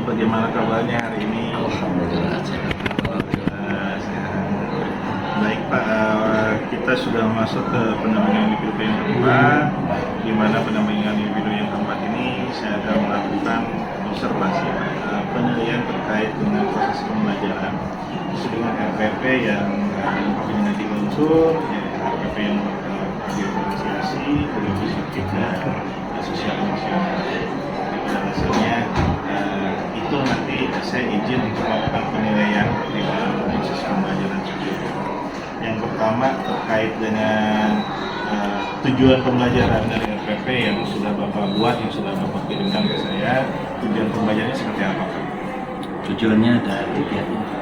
bagaimana kabarnya hari ini? Alhamdulillah. Sehat. Baik Pak, kita sudah masuk ke pendampingan individu yang keempat, di mana pendampingan individu yang keempat ini saya akan melakukan observasi penilaian terkait dengan proses pembelajaran sesuai dengan RPP yang punya 3 unsur, yaitu RPP yang diferensiasi, politik dan sosial emosional. Pada dasarnya itu nanti saya izin untuk melakukan penilaian di dalam proses pembelajaran tersebut. Yang pertama terkait dengan tujuan pembelajaran dari RPP yang sudah Bapak buat, yang sudah Bapak kirimkan ke saya. Tujuan pembelajarannya seperti apa Pak? Tujuannya ada 3.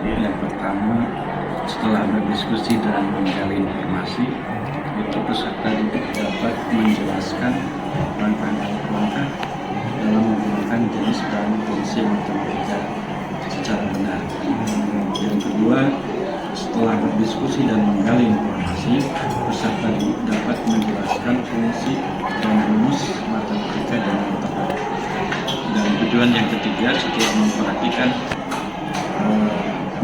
Yang pertama, setelah berdiskusi dan menggali informasi, itu peserta didik dapat menjelaskan langkah-langkah dalam menggunakan jenis dan fungsi matematika secara benar. Yang kedua, setelah berdiskusi dan menggali informasi, peserta dapat menjelaskan fungsi dan rumus matematika dengan tepat. Dan tujuan yang ketiga, setelah mempraktikkan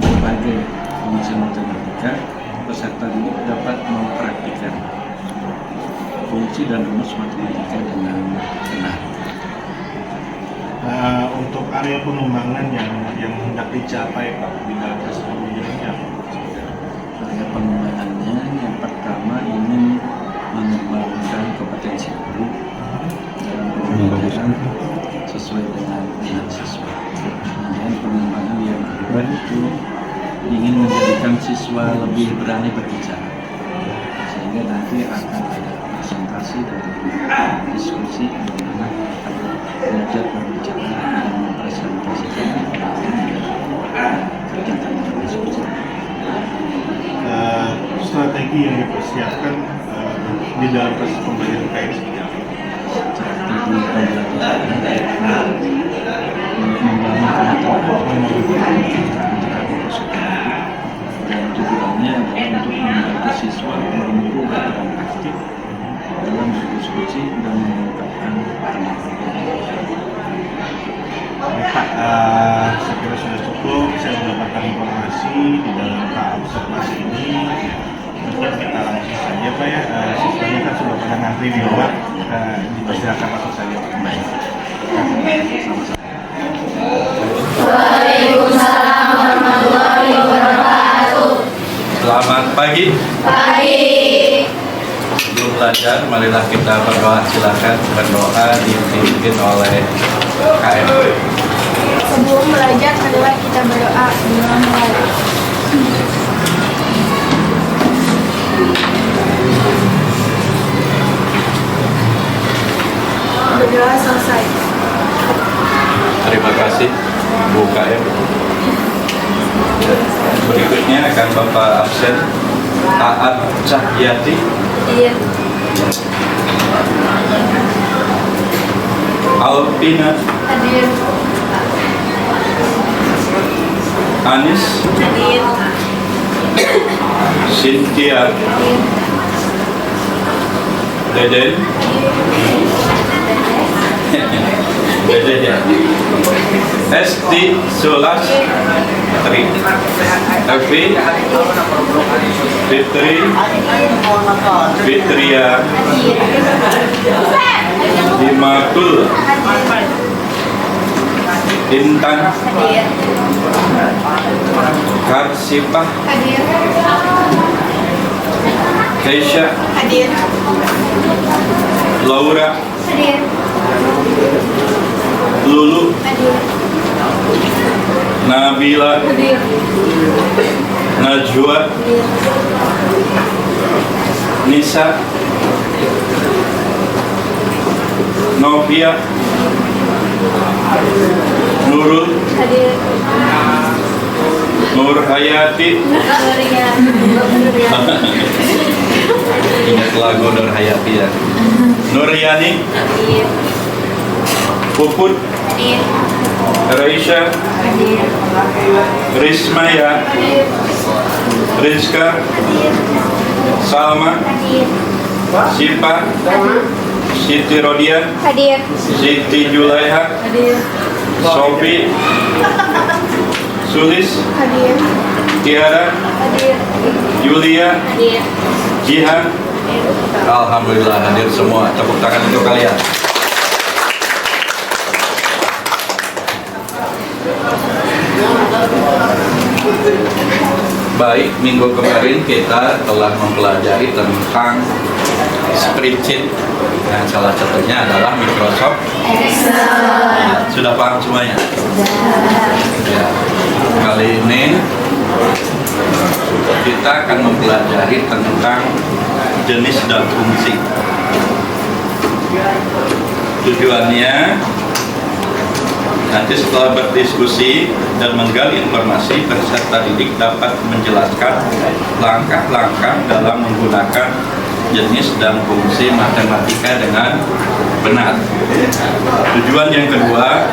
berbagai fungsi matematika, peserta didik dapat mempraktikkan fungsi dan rumus matematika dengan benar. Untuk area pengembangan yang hendak dicapai Pak di dalam proses pembelajarannya apa? Area pengembangannya yang pertama ingin mengembangkan kompetensi guru dalam pembelajaran sesuai dengan minat siswa. Kemudian pengembangan yang kedua itu ingin menjadikan siswa lebih berani berbicara, sehingga nanti akan ada presentasi dan diskusi bagaimana akan belajar berbicara dan mempresentasikan kegiatan diskusi. Strategi yang dipersiapkan di dalam proses pembelajaran kayak seperti apa? Strategi pembelajaran membangun pengetahuan dan tujuannya adalah untuk membantu siswa dan guru berperan aktif dalam berdiskusi dan mengungkapkan pendapat. Pak, saya kira sudah cukup. Saya mendapatkan informasi di dalam tahap observasi ini. Mungkin kita langsung saja Pak ya. Siswanya kan sudah pada ngantri di luar. Dipersilakan langsung saja Pak. Baik. Sama-sama. Waalaikumsalam warahmatullahi wabarakatuh. Selamat pagi. Pagi. Sebelum belajar, marilah kita berdoa. Silakan berdoa dipimpin oleh KM. Sebelum belajar, marilah kita berdoa sebelum mulai. Berdoa selesai. Terima kasih Bu KM. Berikutnya akan Bapak absen Aat Cahyati, Iya. Alpina, Hadir. Anis, Hadir. Cynthia, Hadir. Deden, Deden ya, Esti Sulas, Tri, Evi, Fitri, Fitria, Dimakul, Intan, Hadir. Karsipah, Hadir. Keisha, Hadir. Laura, Hadir. Lulu, Hadir. Nabila, Hadir. Najwa, Hadir. Nisa, Novia, Nurul, Hadir. Nur Hayati. Ingat lagu Nur Hayati ya. Nuryani, Hadir. Puput, Hadir. Raisya, Hadir. Rismaya, Hadir. Rizka, Hadir. Salma, Hadir. Sipa, Siti Rodia, Hadir. Siti Julaiha, Hadir. Sofi, Sulis, Hadir. Tiara, Hadir. Yulia, Hadir. Jihan. Alhamdulillah hadir semua. Tepuk tangan untuk kalian. Baik, minggu kemarin kita telah mempelajari tentang spreadsheet. Yang salah satunya adalah Microsoft Excel. Sudah paham semuanya? Ya. Kali ini kita akan mempelajari tentang jenis dan fungsi. Tujuannya nanti setelah berdiskusi dan menggali informasi, peserta didik dapat menjelaskan langkah-langkah dalam menggunakan jenis dan fungsi matematika dengan benar. Tujuan yang kedua,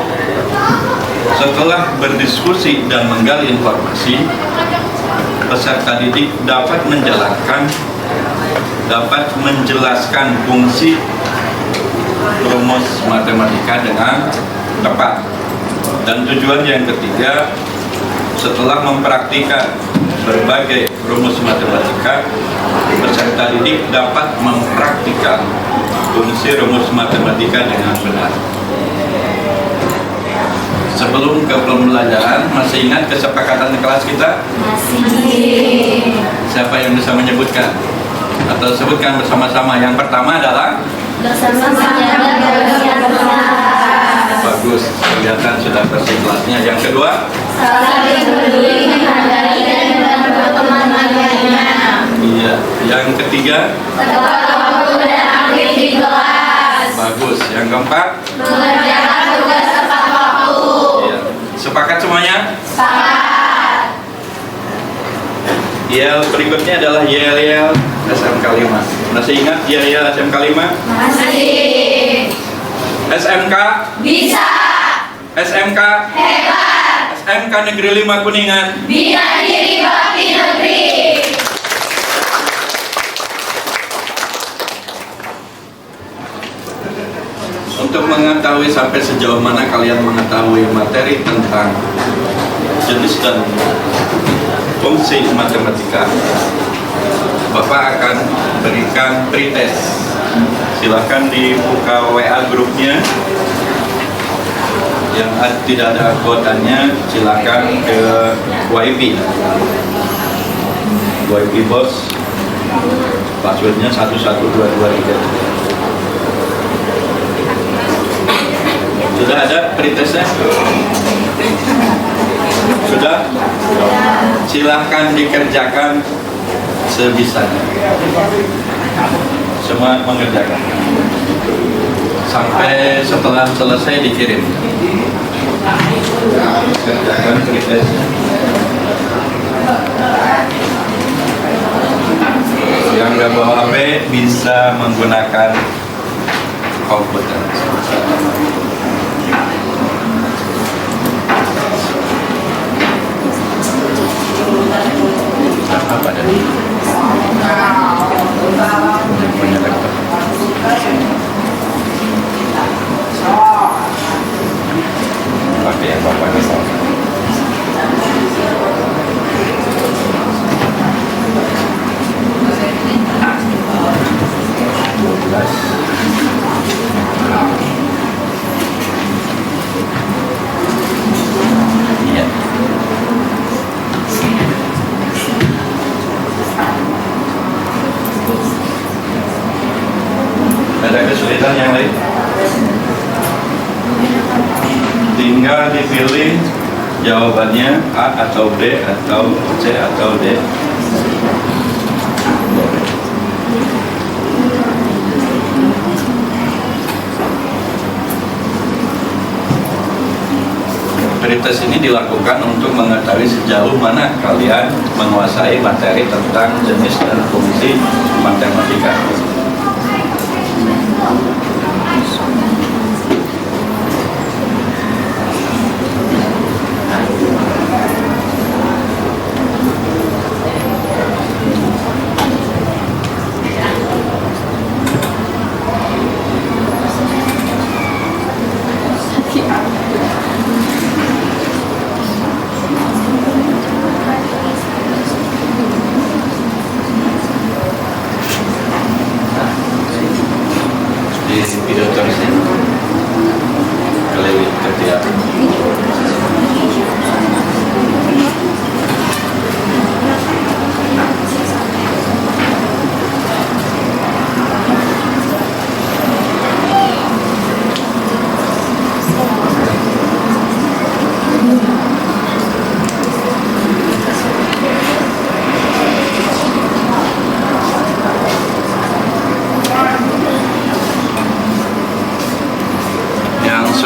setelah berdiskusi dan menggali informasi, peserta didik dapat menjelaskan fungsi rumus matematika dengan tepat. Dan tujuan yang ketiga, setelah mempraktikkan berbagai rumus matematika, peserta didik dapat mempraktikkan fungsi rumus matematika dengan benar. Sebelum ke pembelajaran, masih ingat kesepakatan kelas kita? Masih. Siapa yang bisa menyebutkan? Atau sebutkan bersama-sama. Yang pertama adalah bagus, kelihatan sudah bersih kelasnya. Yang kedua, Saling peduli, menghargai, dan membantu teman-teman lainnya. iya. Yang ketiga, Tepat waktu dan aktif di kelas. bagus. Yang keempat, Mengerjakan tugas tepat waktu. iya. Sepakat semuanya? Sepakat. Yel berikutnya adalah Yel SMK 5. Masih ingat Yel SMK 5? Masih. SMK Bisa. SMK Hebat. SMK Negeri 5 Kuningan. Bina diri bakti negeri. Untuk mengetahui sampai sejauh mana kalian mengetahui materi tentang jenis dan fungsi matematika, Bapak akan berikan pretest. Silahkan dibuka WA grupnya. Yang tidak ada anggotanya, silakan ke WiFi bos. Passwordnya 11223. Sudah ada pretestnya? Sudah? Silahkan dikerjakan sebisanya. Semua mengerjakan. Sampai setelah selesai dikirim. Kerjakan pretestnya. Yang nggak bawa HP bisa menggunakan komputer. Apa tadi? Punya laptop. Pakai yang bapak ini. Iya. Ada kesulitan yang lain? Tinggal dipilih jawabannya A atau B atau C atau D. Pretest ini dilakukan untuk mengetahui sejauh mana kalian menguasai materi tentang jenis dan fungsi matematika.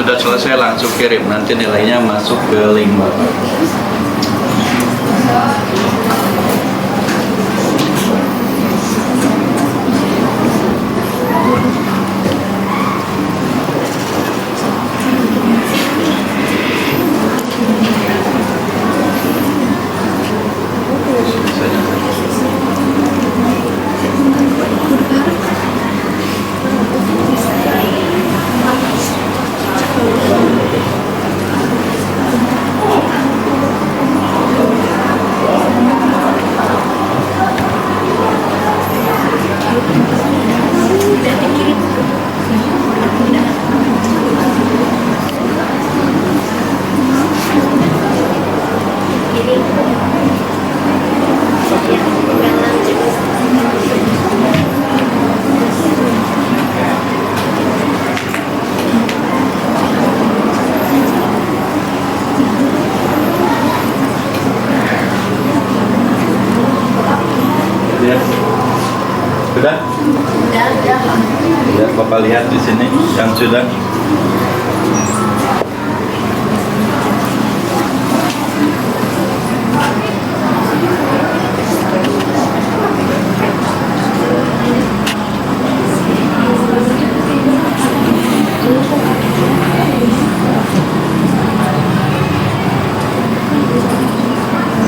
sudah selesai langsung kirim, nanti nilainya masuk ke link Bapak. Ya. Sudah? Ya, Bapak lihat di sini yang sudah.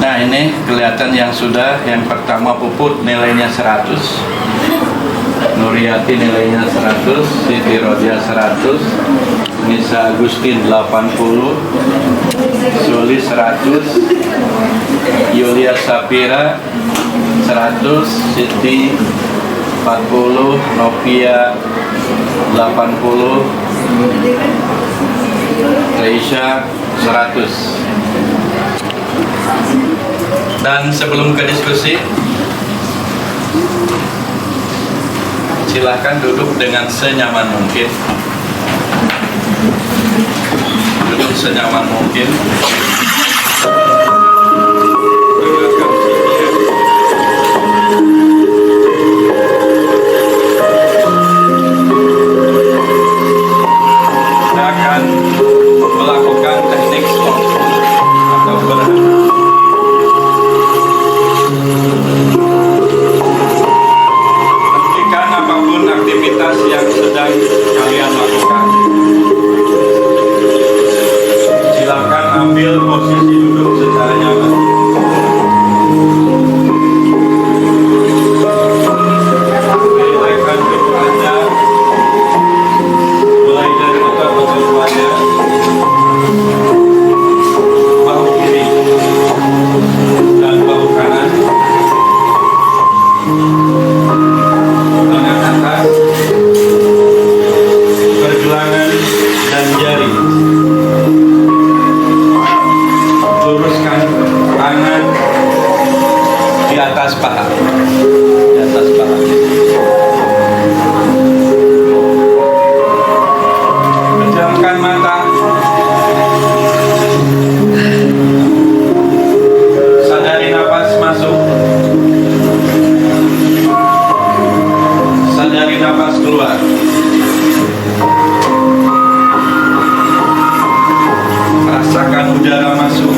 Nah, ini kelihatan yang sudah. Yang pertama Puput nilainya 100, Nuriyati nilainya 100, Siti Rodia 100, Nisa Agustin 80, Suli 100, Yulia Sapira 100, Siti 40, Novia 80, Reisha 100. Dan sebelum ke diskusi, silahkan duduk dengan senyaman mungkin. Duduk senyaman mungkin. Dengarkan CD-nya. Kita akan melakukan teknik stop atau berhenti. Hentikan apapun aktivitas yang sedang kalian lakukan. Silakan ambil posisi duduk secara nyaman. Relaxkan tubuh Anda, mulai dari otot-otot wajah, bahu kiri dan bahu kanan, tangan atas, pergelangan dan jari. Luruskan tangan di atas paha, di atas paha. Pejamkan mata. Sadari napas masuk. Sadari napas keluar. Rasakan udara masuk.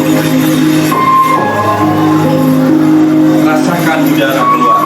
Rasakan udara keluar.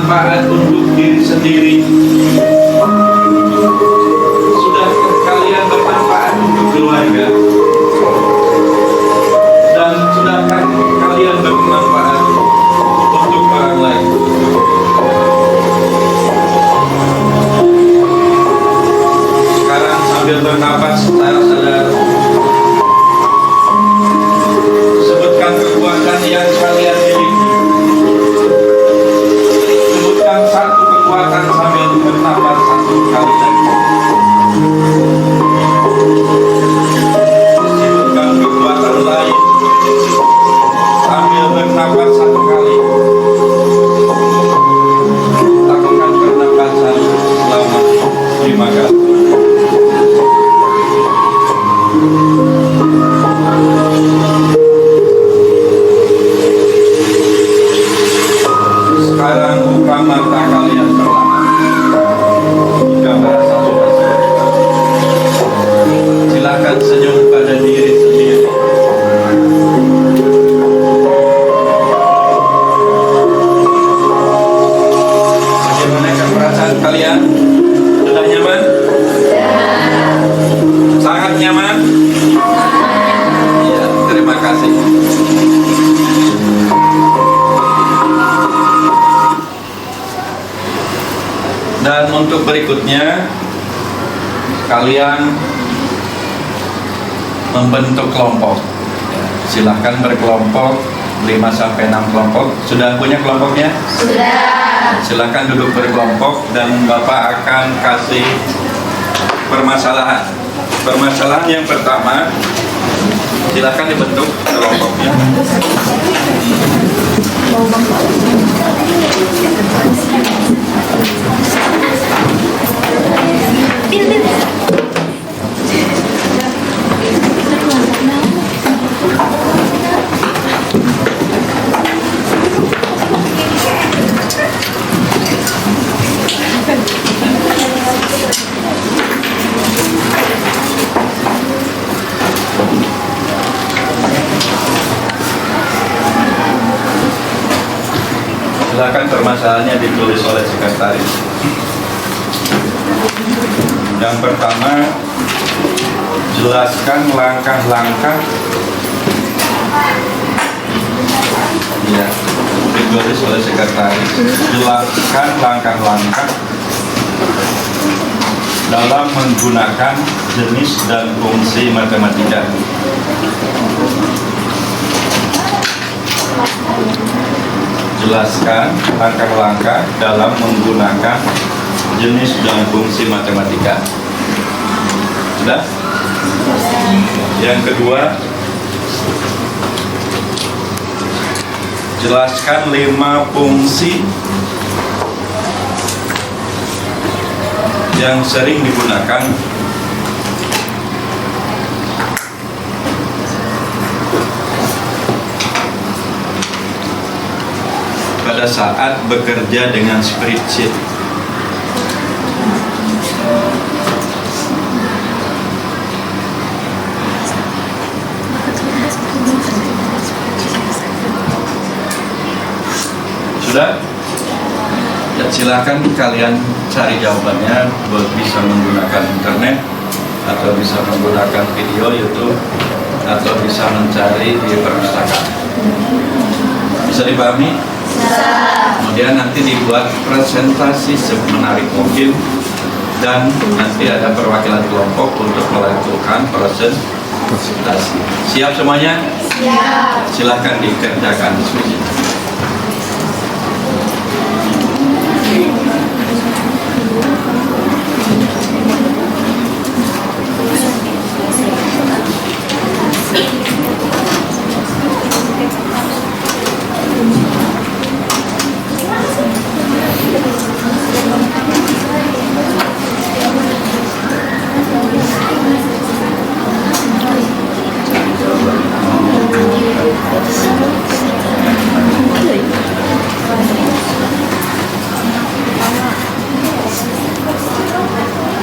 bermanfaat untuk diri sendiri? Sudahkah kalian bermanfaat untuk keluarga? Dan sudahkah kalian bermanfaat untuk orang lain? Sekarang sambil bernapas, saudara-saudara, sebutkan kekuatan yang kalian miliki. Sebutkan satu kekuatan sambil bernapas satu kali lagi. Sebutkan kekuatan lain sambil bernapas satu kali. Lakukan pernapasan selama 5 kali. Sekarang buka mata kalian perlahan. Jika merasa sudah selesai, silakan senyum pada diri sendiri. Bagaimana perasaan kalian? Sudah nyaman? Sangat nyaman? Iya, terima kasih. Dan untuk berikutnya, kalian membentuk kelompok. Silahkan berkelompok 5-6 kelompok. Sudah punya kelompoknya? Sudah. Silahkan duduk berkelompok dan Bapak akan kasih permasalahan. Permasalahan yang pertama, silahkan dibentuk kelompoknya. Silakan permasalahannya ditulis oleh sekretaris. Yang pertama, jelaskan langkah-langkah. Ya, ditulis oleh sekretaris. Jelaskan langkah-langkah dalam menggunakan jenis dan fungsi matematika. Jelaskan langkah-langkah dalam menggunakan jenis dan fungsi matematika. Sudah? Yang kedua, jelaskan 5 fungsi yang sering digunakan pada saat bekerja dengan spreadsheet. Sudah? Ya, silakan kalian cari jawabannya, bisa menggunakan internet atau bisa menggunakan video YouTube atau bisa mencari di perpustakaan. Bisa dipahami? Kemudian nanti dibuat presentasi semenarik mungkin dan nanti ada perwakilan kelompok untuk melakukan presentasi. Siap semuanya? Siap. Silahkan dikerjakan diskusi.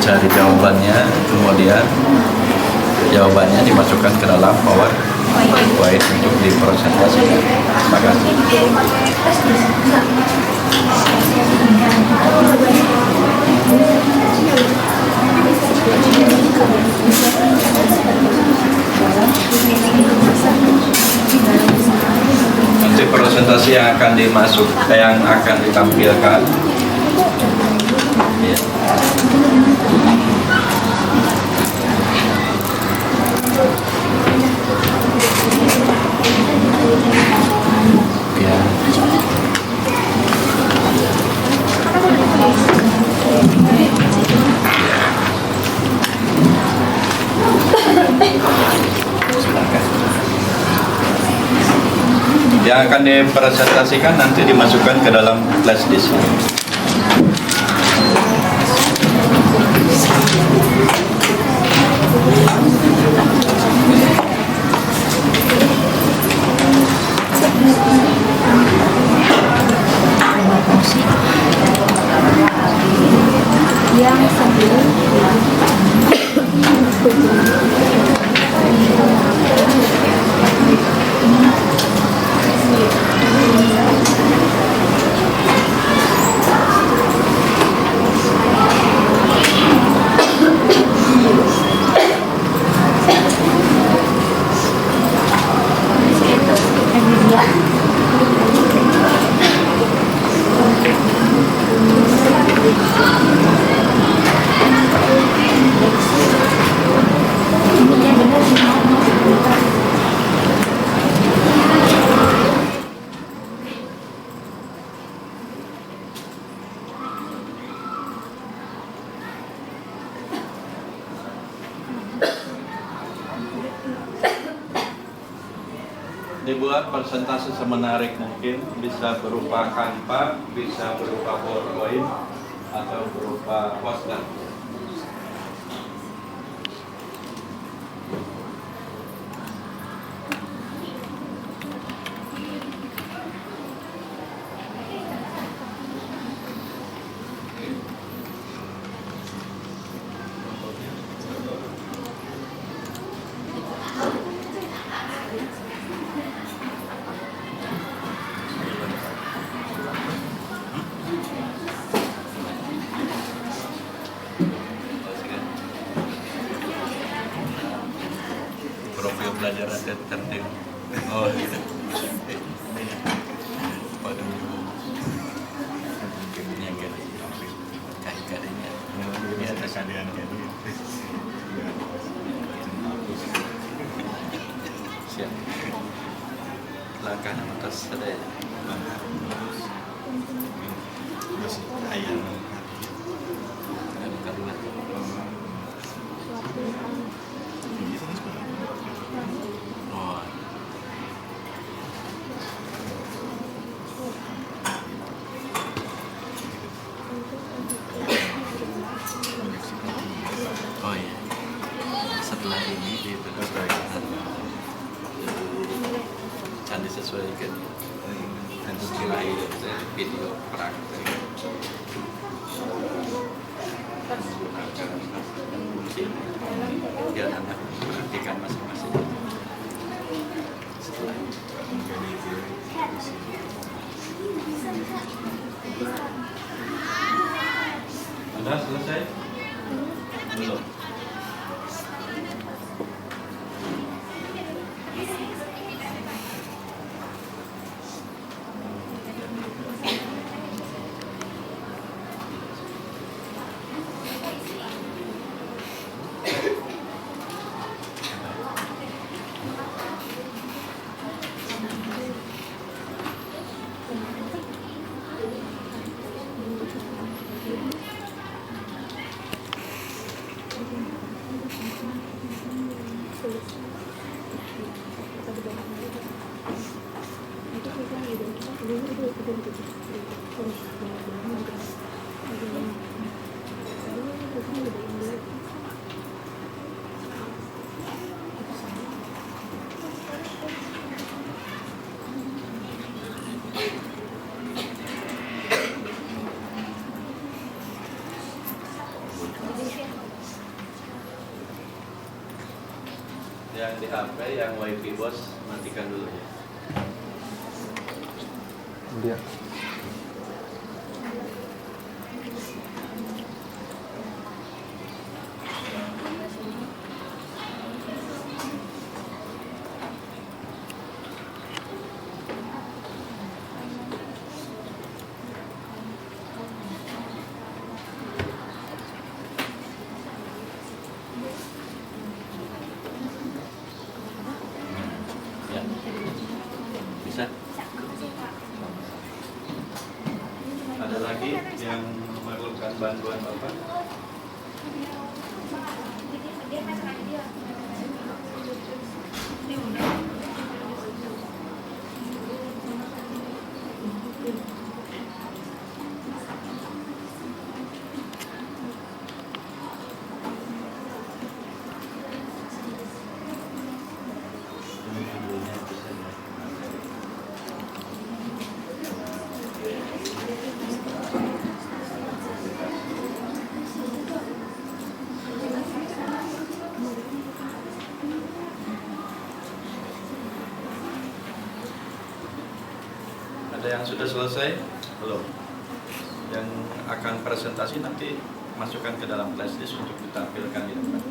Cari jawabannya, kemudian jawabannya dimasukkan ke dalam PowerPoint untuk dipresentasikan. Terima kasih. presentasi yang akan ditampilkan. Ya. Yang akan dipresentasikan nanti dimasukkan ke dalam flash disk. Yang sebelum Dibuat presentasi semenarik mungkin, bisa berupa kanva, bisa berupa PowerPoint, atau berupa poster. Profil belajar tertib. Oh gitu. Pada ini agak kait-kaitnya. Ini atas keadaan jadi. Siap. Langkah atas ada ya. Masih ayam. Oh iya, setelah ini can disesuaikan dan setelah itu video praktek biar anak perhatikan masing-masing. Setelah sudah selesai? Belum. Yang di HP, yang wifi bos, matikan dulu ya. Dia. bantuan Bapak. Ada yang sudah selesai? Belum. Yang akan presentasi nanti masukkan ke dalam flash disk untuk ditampilkan di depan.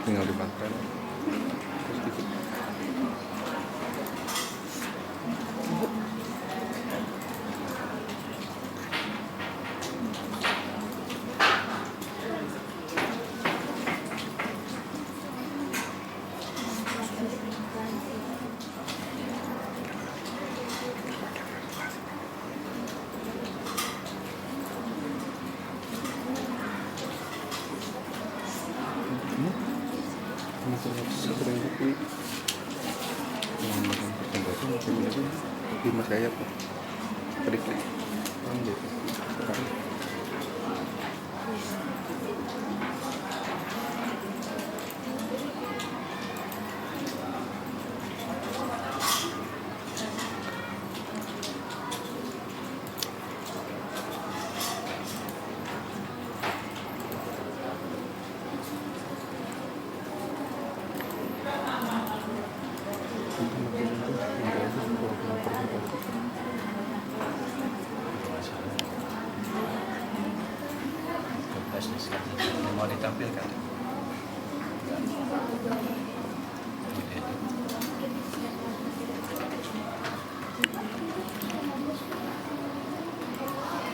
Tinggal dipakai terus dikit. Sering bukti yang makan pertembatan mungkin di mas gaya pak klik ambil sekarang. Mau ditampilkan?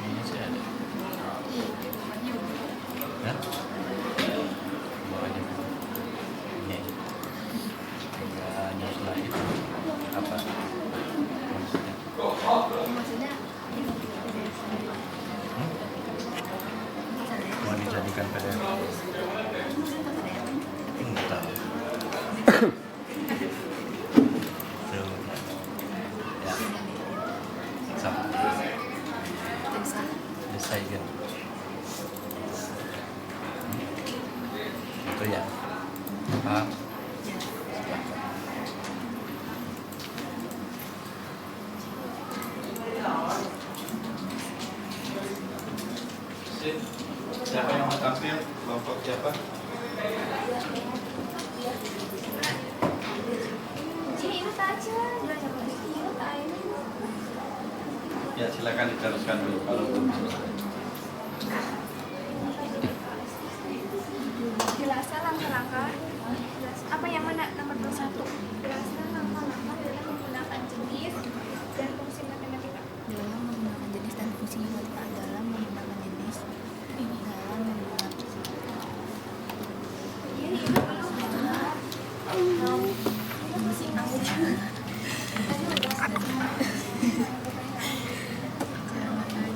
Ini sih ada. Ya? Bawahnya. Ini. Hanya slide. Apa? Maksudnya? Mau dijadikan PDF? Enggak tahu. Tuh. Ya. Sama. Desain kan. Itu ya. Paham? Siapa yang mau tampil? Kelompok siapa? Ya silakan diteruskan dulu kalau belum selesai. Jelaskan langkah-langkah. Apa yang mana nomor 21? Jelaskan langkah-langkah dalam menggunakan jenis dan fungsi matematika. Dalam menggunakan jenis dan fungsi matematika dalam menggunakan jenis dalam menggunakan Ini itu belum benar. Ini pusing aku.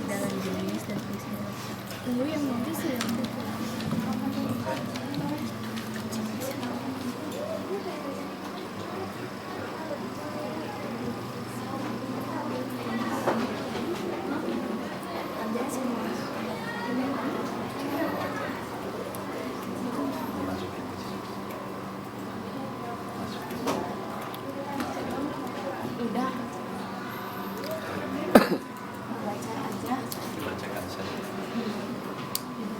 dalam jenis dan Baca aja. Dibacakan saja.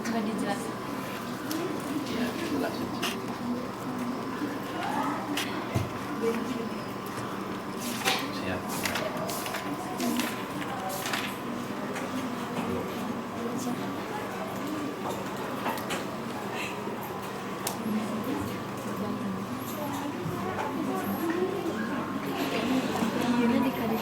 Coba dijelasin. Ya, jelasin. Siap. Ini dikali.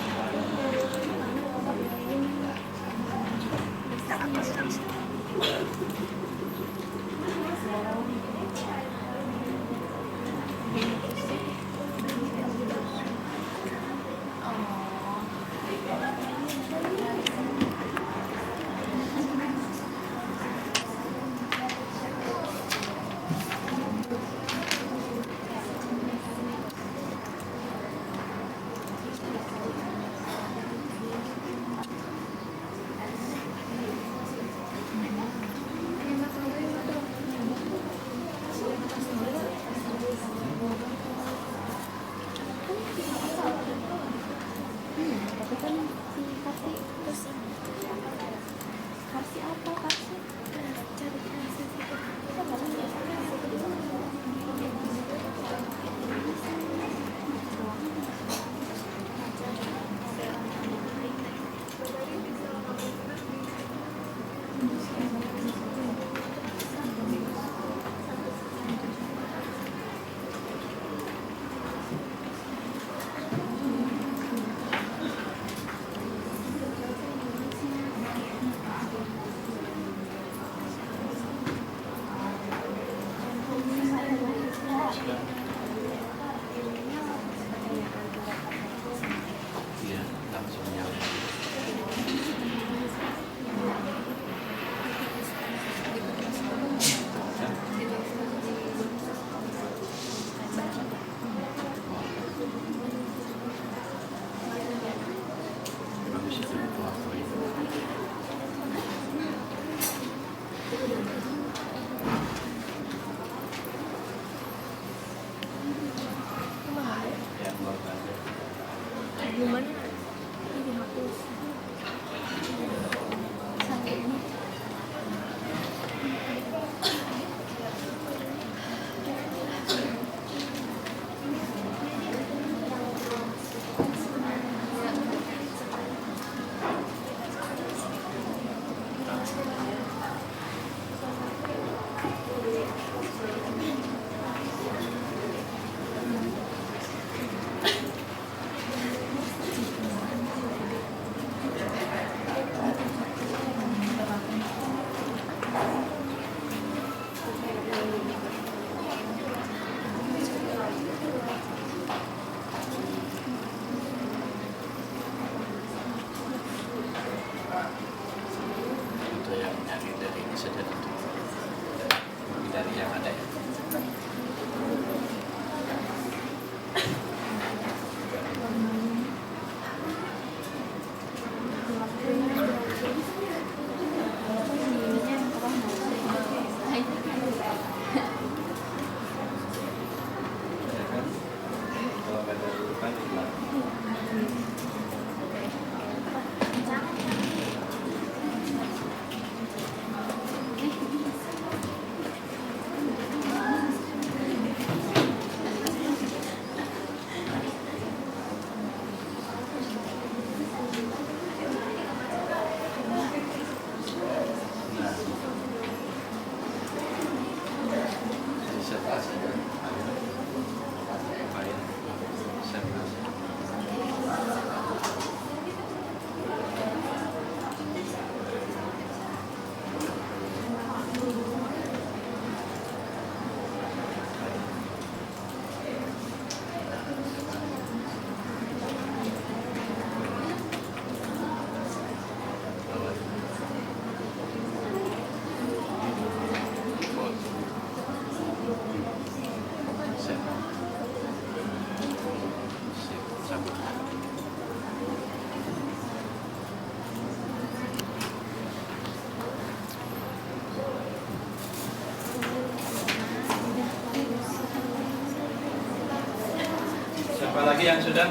Tapi kan si kasih terus kasih apa kasih cari kasih Iya, langsung nyala. Bagus itu PowerPoint. Ya, keluar aja. gimana ini dihapus sampai ini Itu yang nyari dari ini saja tentu. Dari yang ada ya. Ya kan? Kalau nggak ada urutan di belakang. Nah, disertasi kan? Apain? Disertasi. Siapa lagi yang sudah?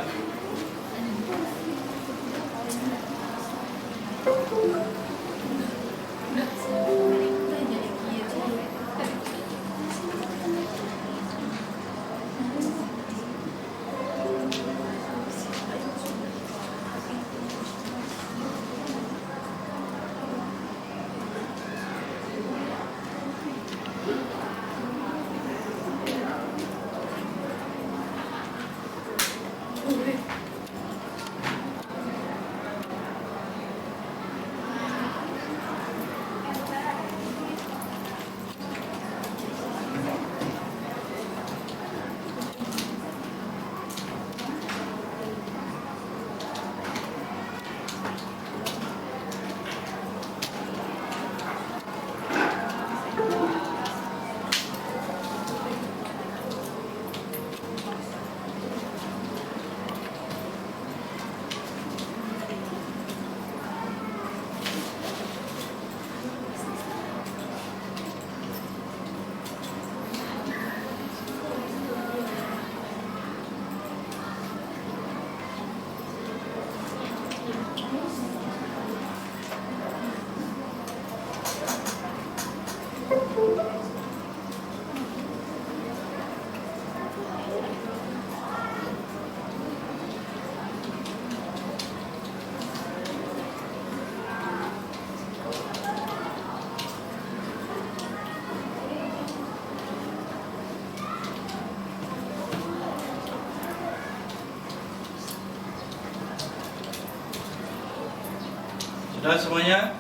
Sudah semuanya?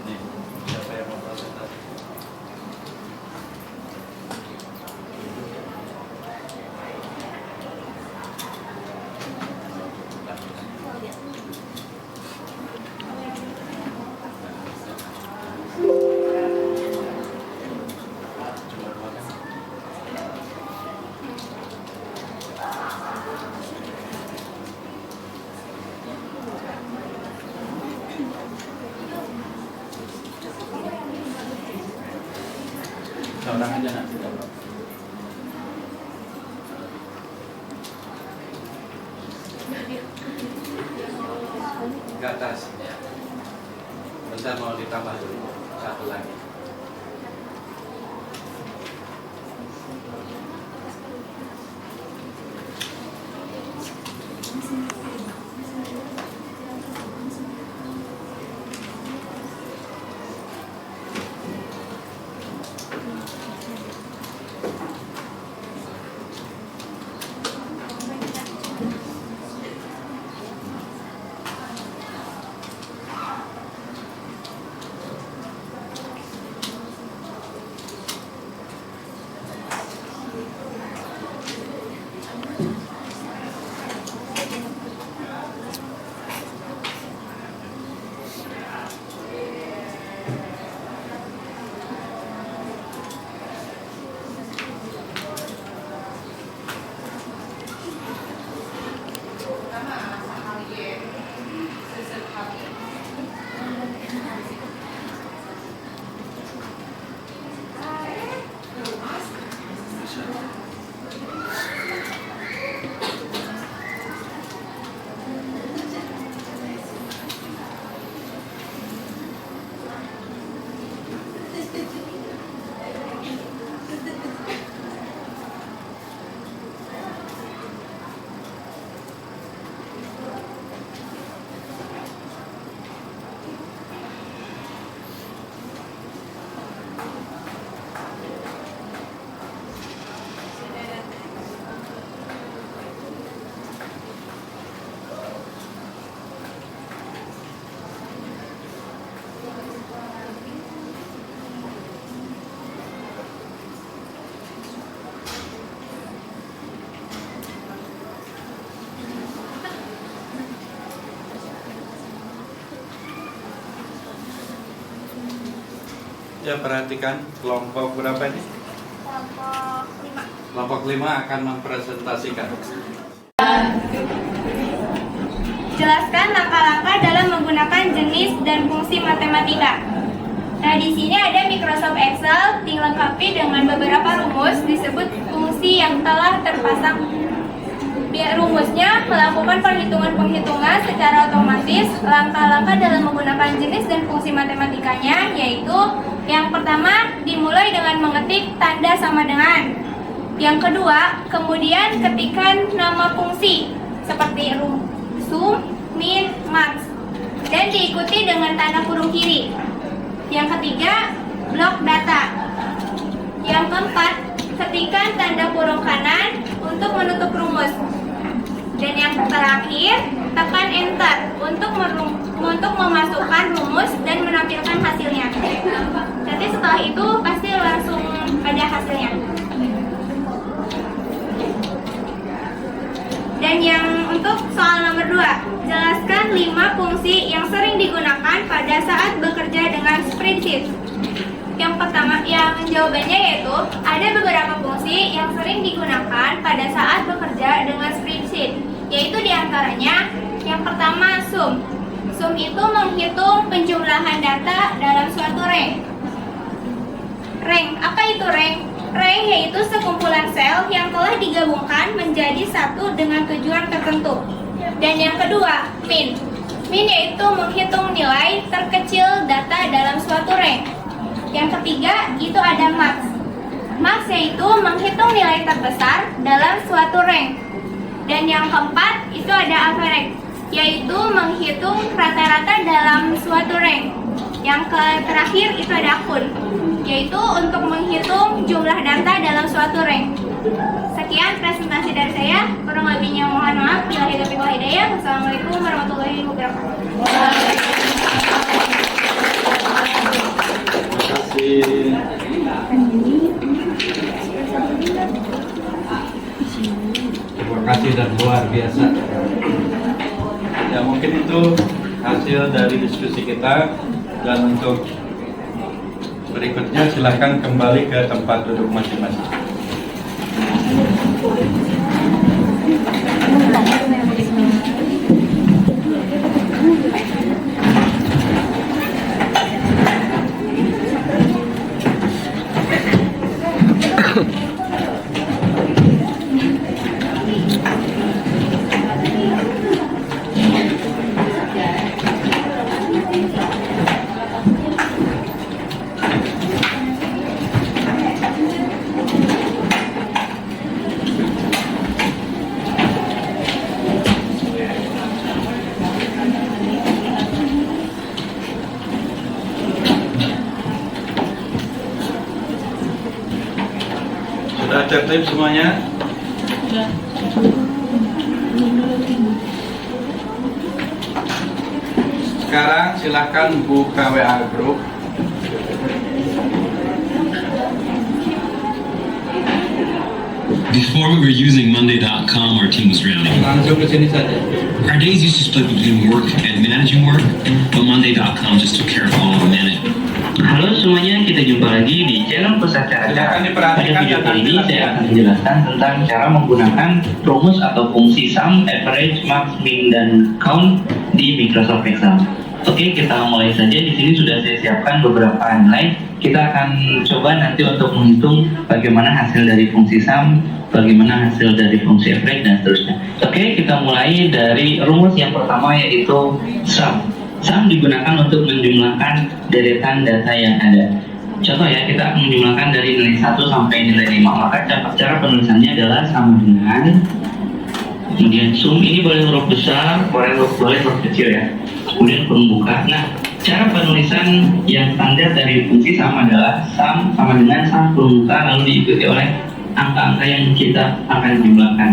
Nih, siapa yang mau presentasi? Seorang aja nanti. Ke atas ya. Bentar mau ditambah dulu satu lagi. Ya, perhatikan kelompok berapa ini? Kelompok 5. Kelompok 5 akan mempresentasikan. Jelaskan langkah-langkah dalam menggunakan jenis dan fungsi matematika. Nah, di sini ada Microsoft Excel, tinggal lengkapi dengan beberapa rumus disebut fungsi yang telah terpasang Rumusnya melakukan perhitungan-perhitungan secara otomatis. Langkah-langkah dalam menggunakan jenis dan fungsi matematikanya yaitu yang pertama dimulai dengan mengetik tanda sama dengan. Yang kedua, kemudian ketikkan nama fungsi seperti sum, min, max dan diikuti dengan tanda kurung kiri. Yang ketiga, blok data. Yang keempat, ketikkan tanda kurung kanan untuk menutup rumus. Dan yang terakhir, tekan enter untuk memasukkan rumus dan menampilkan hasilnya. Nanti setelah itu pasti langsung ada hasilnya. Dan yang untuk soal nomor 2, jelaskan 5 fungsi yang sering digunakan pada saat bekerja dengan spreadsheet. Yang pertama, yang jawabannya yaitu ada beberapa fungsi yang sering digunakan pada saat bekerja dengan spreadsheet, yaitu diantaranya yang pertama sum. Sum itu menghitung penjumlahan data dalam suatu rank. Rank, apa itu rank? Rank yaitu sekumpulan sel yang telah digabungkan menjadi satu dengan tujuan tertentu. Dan yang kedua, min. Min yaitu menghitung nilai terkecil data dalam suatu rank. Yang ketiga, itu ada max. Max yaitu menghitung nilai terbesar dalam suatu rank. Dan yang keempat, itu ada average, yaitu menghitung rata-rata dalam suatu rank. Yang terakhir, itu ada kun, yaitu untuk menghitung jumlah data dalam suatu rank. Sekian presentasi dari saya. Kurang lebihnya mohon maaf. Billahi taufiq wal hidayah. Wassalamualaikum warahmatullahi wabarakatuh. Terima kasih dan luar biasa. Ya, mungkin itu hasil dari diskusi kita, dan untuk berikutnya silahkan kembali ke tempat duduk masing-masing. Sudah tertib semuanya? Sekarang silahkan buka WA group. Before we were using Monday.com, our team was rounding. Langsung ke sini saja. Our days used to split between work and managing work, but Monday.com just took care of all of the management. Halo semuanya, kita jumpa lagi di channel Pusat Cara. Pada video kali ini saya akan menjelaskan tentang cara menggunakan rumus atau fungsi sum, average, max, min, dan count di Microsoft Excel. Oke, kita mulai saja. Di sini sudah saya siapkan beberapa nilai. Kita akan coba nanti untuk menghitung bagaimana hasil dari fungsi sum, bagaimana hasil dari fungsi average, dan seterusnya. Oke, kita mulai dari rumus yang pertama, yaitu sum. Sum digunakan untuk menjumlahkan deretan data yang ada. Contoh ya, kita akan menjumlahkan dari nilai 1 sampai nilai 5. Maka cara penulisannya adalah sama dengan, kemudian sum ini boleh huruf besar, boleh huruf kecil ya. Kemudian kurung buka. Nah, cara penulisan yang standar dari fungsi sum adalah sum sama dengan sum kurung buka lalu diikuti oleh angka-angka yang kita akan jumlahkan.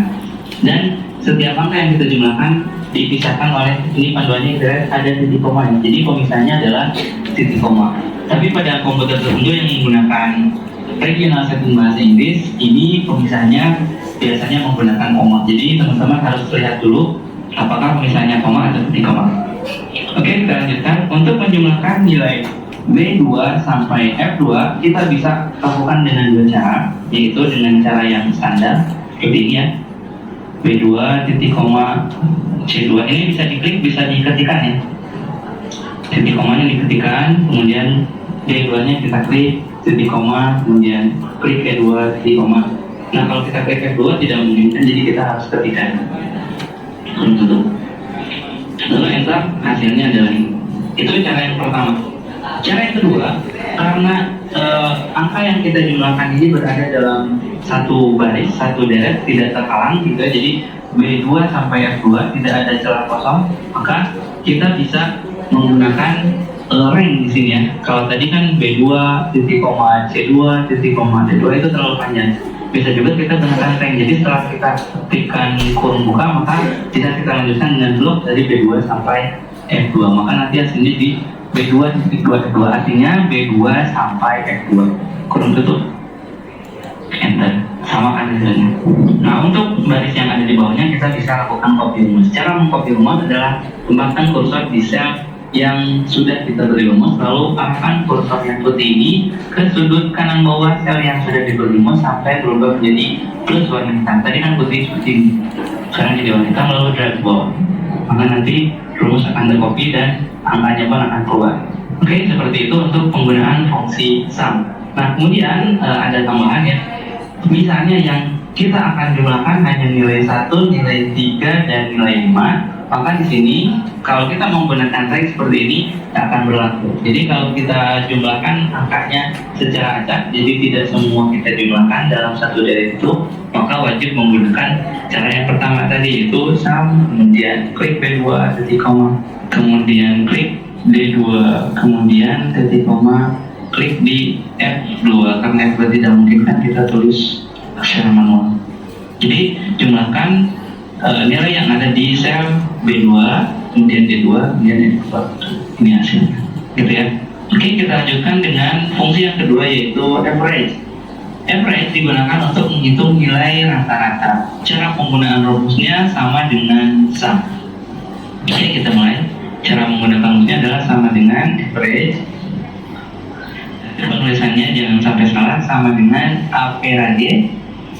Dan setiap angka yang kita jumlahkan dipisahkan oleh, ini panduannya ada titik koma. Jadi pemisahnya adalah titik koma. Tapi pada komputer tertentu yang menggunakan regional setting bahasa Inggris, ini pemisahnya biasanya menggunakan koma. Jadi teman-teman harus lihat dulu apakah pemisahnya koma atau titik koma. Oke, kita lanjutkan. Untuk menjumlahkan nilai B2 sampai F2, kita bisa lakukan dengan dua cara, yaitu dengan cara yang standar seperti ini ya, B2 titik koma C2. Ini bisa diklik, bisa diketikkan ya, titik komanya diketikkan, kemudian D2 nya kita klik, titik koma, kemudian klik E2 titik koma. Nah kalau kita klik F2 tidak memungkinkan, jadi kita harus ketikkan kurung tutup, lalu enter, hasilnya adalah ini. Itu cara yang pertama. Cara yang kedua, karena angka yang kita jumlahkan ini berada dalam satu baris, satu deret, tidak terhalang gitu, jadi B2 sampai F2 tidak ada celah kosong, maka kita bisa menggunakan rank di sini ya. Kalau tadi kan B2 titik koma C2 titik koma D2 itu terlalu panjang. Bisa juga kita gunakan rank. Jadi setelah kita ketikkan kurung buka, maka kita lanjutkan dengan blok dari B2 sampai F2. Maka nanti hasilnya di B2 titik 2 F2, artinya B2 sampai F2 kurung tutup, enter, sama kan hasilnya. Nah untuk baris yang ada di bawahnya kita bisa lakukan copy rumus. Cara mengcopy rumus adalah tempatkan kursor di sel yang sudah kita beri rumus, lalu arahkan kursor yang putih ini ke sudut kanan bawah sel yang sudah diberi rumus sampai berubah menjadi plus warna hitam. Tadi kan putih seperti ini, sekarang jadi warna hitam, lalu drag ke bawah, maka nanti rumus akan tercopy dan angkanya pun akan keluar. Oke, seperti itu untuk penggunaan fungsi sum. Nah kemudian ada tambahan ya, misalnya yang kita akan jumlahkan hanya nilai 1, nilai 3, dan nilai 5, maka di sini kalau kita menggunakan rank seperti ini akan berlaku. Jadi kalau kita jumlahkan angkanya secara acak, jadi tidak semua kita jumlahkan dalam satu deret itu, maka wajib menggunakan cara yang pertama tadi, yaitu sum, kemudian klik B2 titik koma, kemudian klik D2, kemudian titik koma, klik di F2, karena F2 tidak mungkin kan kita tulis secara manual. Jadi jumlahkan nilai yang ada di sel B2, kemudian D2, kemudian F2. Ini hasilnya, gitu ya. Oke, kita lanjutkan dengan fungsi yang kedua, yaitu average. Average digunakan untuk menghitung nilai rata-rata. Cara penggunaan rumusnya sama dengan sum. Oke, kita mulai. Cara menggunakan rumusnya adalah sama dengan average. Penulisannya jangan sampai salah, sama dengan average,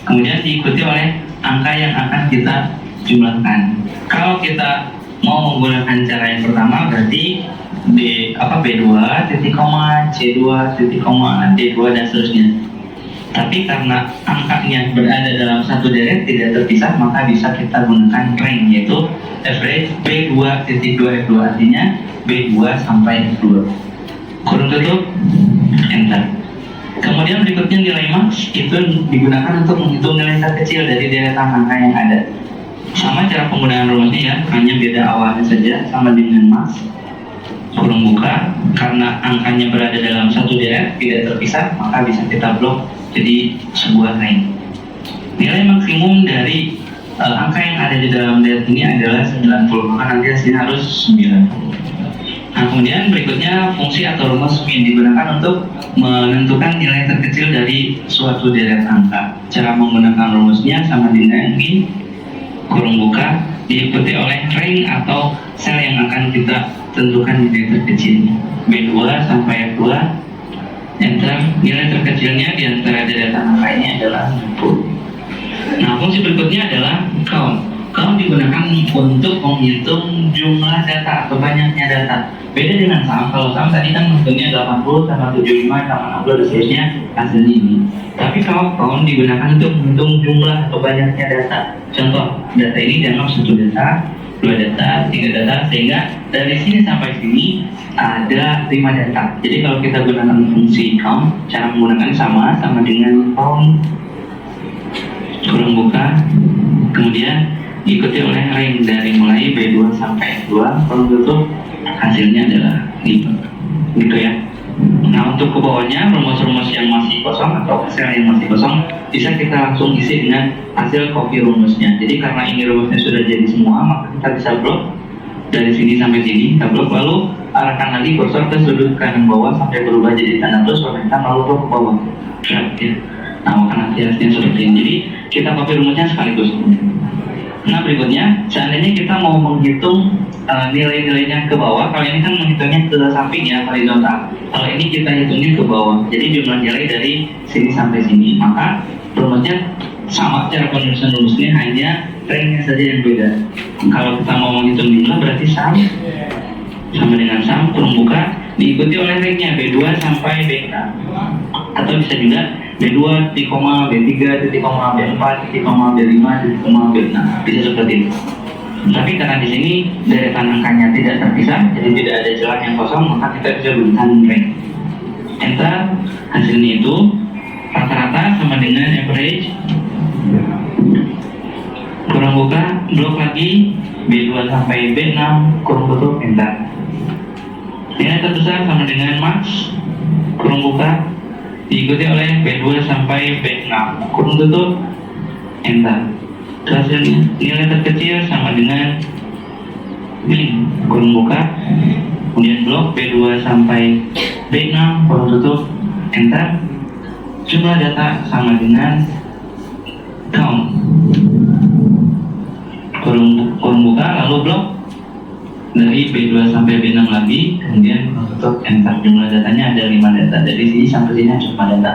kemudian diikuti oleh angka yang akan kita jumlahkan. Kalau kita mau menggunakan cara yang pertama, berarti B2 titik koma, C2 titik koma, D2 dan seterusnya. Tapi karena angkanya berada dalam satu deret tidak terpisah, maka bisa kita gunakan rank, yaitu average B2 titik 2 F2, artinya B2 sampai F2 kurung tutup, enter. Kemudian berikutnya nilai max, itu digunakan untuk menghitung nilai terkecil dari deretan angka yang ada. Sama cara penggunaan rumusnya ya, hanya beda awalnya saja, sama dengan max kurung buka, karena angkanya berada dalam satu deret tidak terpisah, maka bisa kita blok jadi sebuah rank. Nilai maksimum dari angka yang ada di dalam deret ini adalah 90, maka nanti hasilnya harus 90. Nah kemudian berikutnya fungsi atau rumus min digunakan untuk menentukan nilai terkecil dari suatu deret angka. Cara menggunakan rumusnya sama dengan min kurung buka diikuti oleh rank atau sel yang akan kita tentukan nilai terkecilnya. B2 sampai F2, enter. Nilai terkecilnya di antara deretan angka ini adalah 60. Nah fungsi berikutnya adalah count. Count digunakan untuk menghitung jumlah data atau banyaknya data. Beda dengan sum, kalau sum tadi kan menghitungnya 80 sama 75 sama 60 dan seterusnya, hasilnya ini. Tapi kalau count digunakan untuk menghitung jumlah atau banyaknya data. Contoh, data ini dianggap 1 data, 2 data, 3 data, sehingga dari sini sampai sini ada 5 data. Jadi kalau kita gunakan fungsi count, cara menggunakan sama dengan count kurung buka, kemudian diikuti oleh rank dari mulai B2 sampai F2, kurung tutup, hasilnya adalah 5, gitu ya. Nah untuk ke bawahnya, rumus-rumus yang masih kosong atau sel yang masih kosong bisa kita langsung isi dengan hasil copy rumusnya. Jadi karena ini rumusnya sudah jadi semua, maka kita bisa blok dari sini sampai sini, kita blok, lalu arahkan lagi kursor ke sudut kanan bawah sampai berubah jadi tanda plus warna hitam, lalu blok ke bawah, ya. Nah maka nanti hasilnya seperti ini. Jadi kita copy rumusnya sekaligus. Nah berikutnya, seandainya kita mau menghitung nilai-nilainya ke bawah, kalau ini kan menghitungnya ke samping ya, horizontal. Kalau ini kita hitungnya ke bawah, jadi jumlah nilai dari sini sampai sini. Maka rumusnya sama, cara penulisan rumusnya hanya ranknya saja yang beda. Kalau kita mau menghitung jumlah berarti sum sama dengan sum kurung buka diikuti oleh ranknya B2 sampai BK. atau bisa juga B2, B3, B4, B5, B6, bisa seperti itu. Tapi karena di sini deretan angkanya tidak terpisah, jadi tidak ada celah yang kosong, maka kita bisa berikan rank. Enter, hasilnya itu rata-rata sama dengan average, kurang buka, blok lagi B2 sampai B6, kurang tutup, enter. Nilai terbesar sama dengan max, kurang buka, diikuti oleh B2 sampai B6, kurung tutup, enter. Hasilnya nilai terkecil sama dengan min, kurung buka, kemudian blok B2 sampai B6, kurung tutup, enter. Jumlah data sama dengan count, kurung buka, lalu blok dari B2 sampai B6 lagi, kemudian untuk enter. Jumlah datanya ada 5 data, dari sini sampai sini ada 5 data.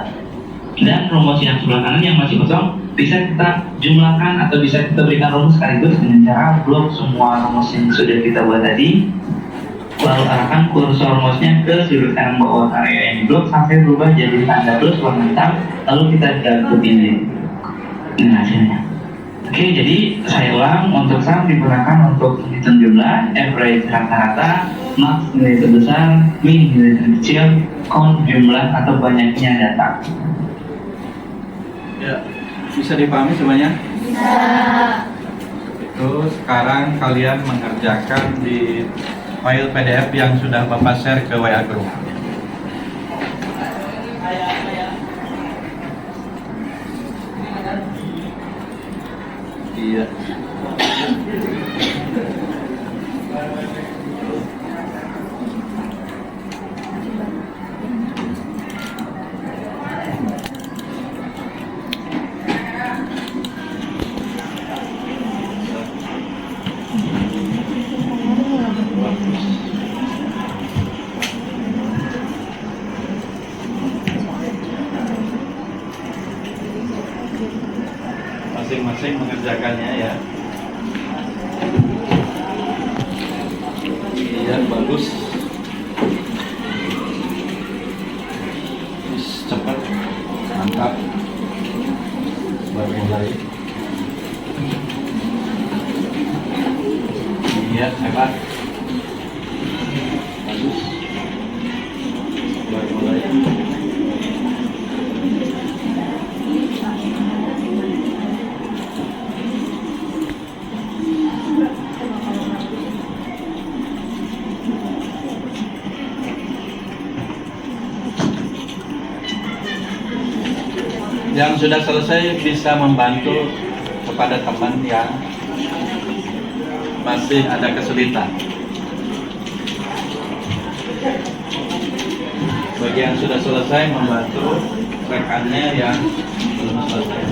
Dan rumus yang sebelah kanan yang masih kosong bisa kita jumlahkan atau bisa kita berikan rumus sekaligus dengan cara blok semua rumus yang sudah kita buat tadi, lalu arahkan kursor mouse-nya ke sudut kanan bawah area yang di blok sampai berubah jadi tanda plus warna hitam, lalu kita gabung ini dengan hasilnya. Oke, jadi saya ulang, untuk sum digunakan untuk menghitung jumlah, average rata-rata, max nilai terbesar, min nilai terkecil, count jumlah atau banyaknya data. Ya, bisa dipahami semuanya? Bisa. Itu sekarang kalian mengerjakan di file PDF yang sudah Bapak share ke WA Group. Iya. Masing-masing mengerjakannya ya. Iya, bagus. Cepat, mantap. Baru mulai. Iya, hebat. Bagus. Baru mulai. Yang sudah selesai bisa membantu kepada teman yang masih ada kesulitan. Bagi yang sudah selesai membantu rekannya yang belum selesai.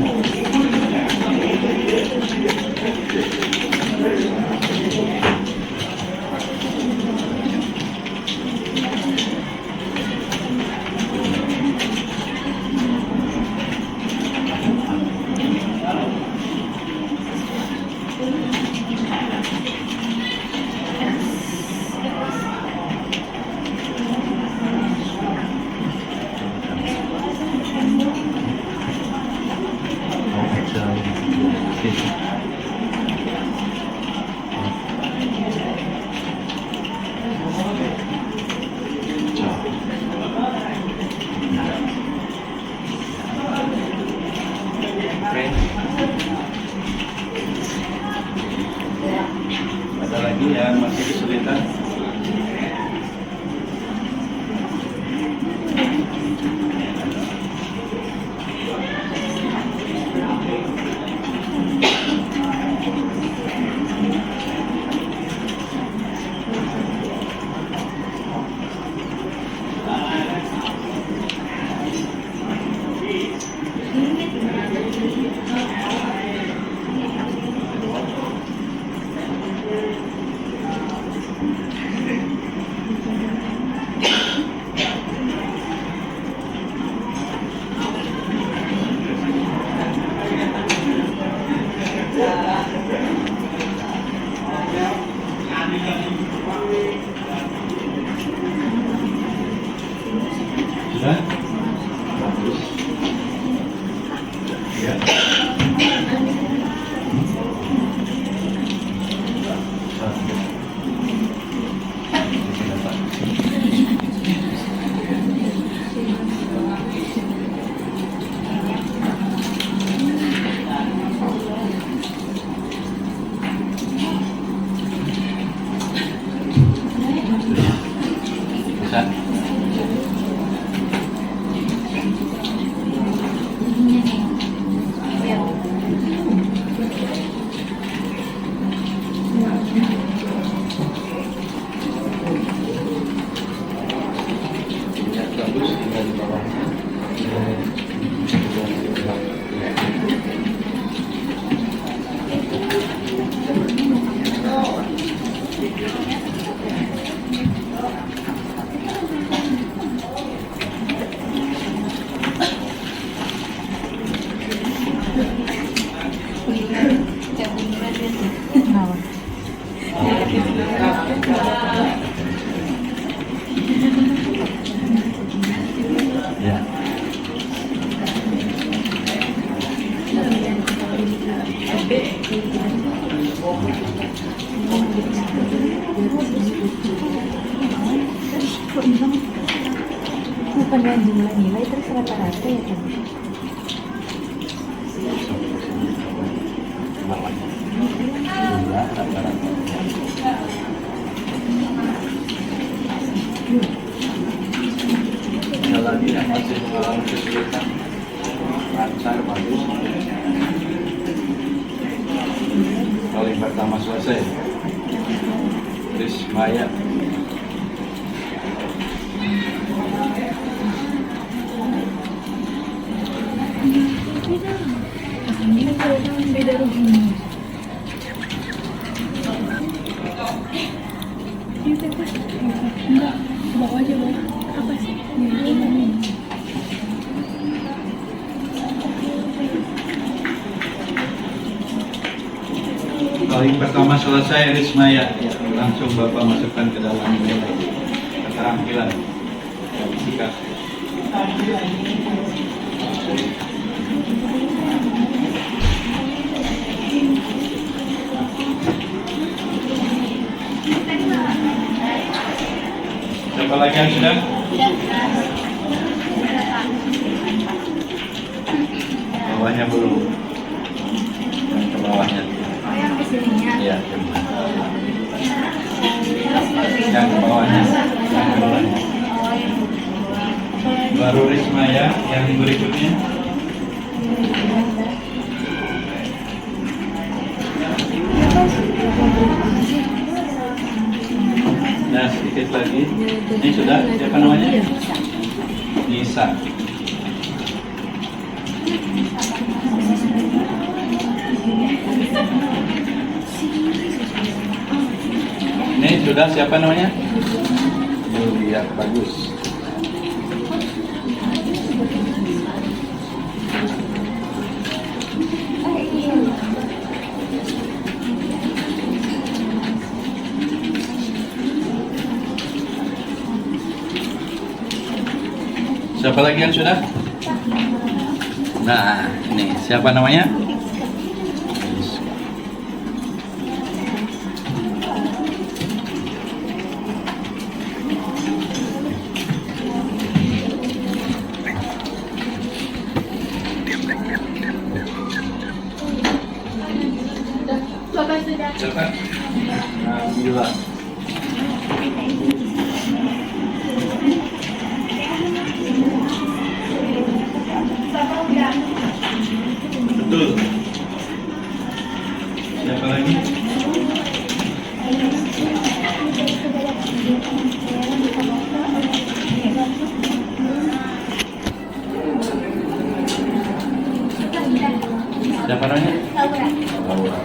Ada lagi yang masih kesulitan? Sudah? Bisa. Ya, bagus, tinggal di bawahnya. Ya. Bukan jumlah nilai terus rata-rata ya kan? Ada lagi yang masih mengalami kesulitan, lancar, bagus. Paling pertama selesai. Rismaya. Beda ruginya. Enggak, bawa aja bawa. Apa sih? Paling pertama selesai Rismaya, langsung Bapak masukkan ke dalam nilai keterampilan dan sikap. Siapa lagi yang sudah? Bawahnya belum. Yang ke bawahnya. Oh, yang kesininya. Iya. Yang ke bawahnya. Yang ke bawahnya. Baru Rismaya yang berikutnya. Nah, sedikit lagi. Ini sudah, siapa namanya? Nisa. Ini sudah, siapa namanya? Yulia, bagus. Siapa lagi yang sudah? Nah, ini siapa namanya? Bapak sudah. Siapa? Alhamdulillah. Bapak udah. Betul. Siapa lagi? Siapa namanya? Laura. Laura.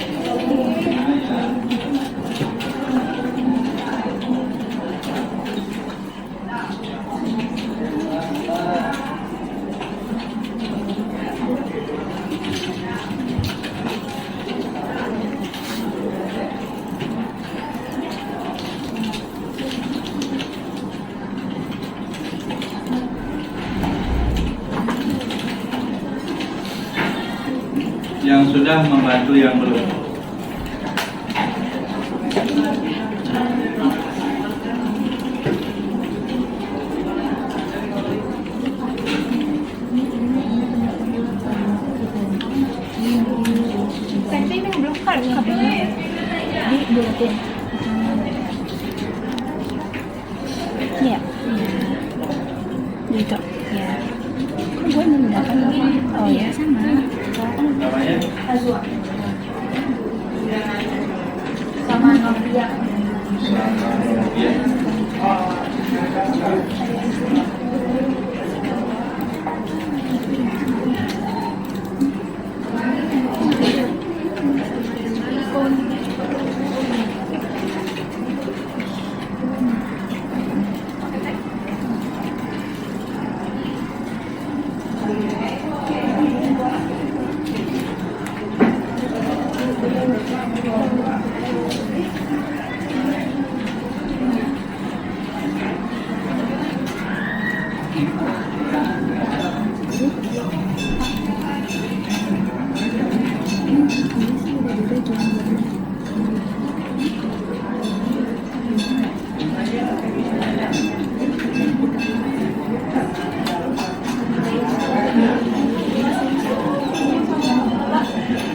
Yang sudah membantu yang belum. gitu ya. Gue membedakan oh ya sama Namanya? Sama Novia. Iya.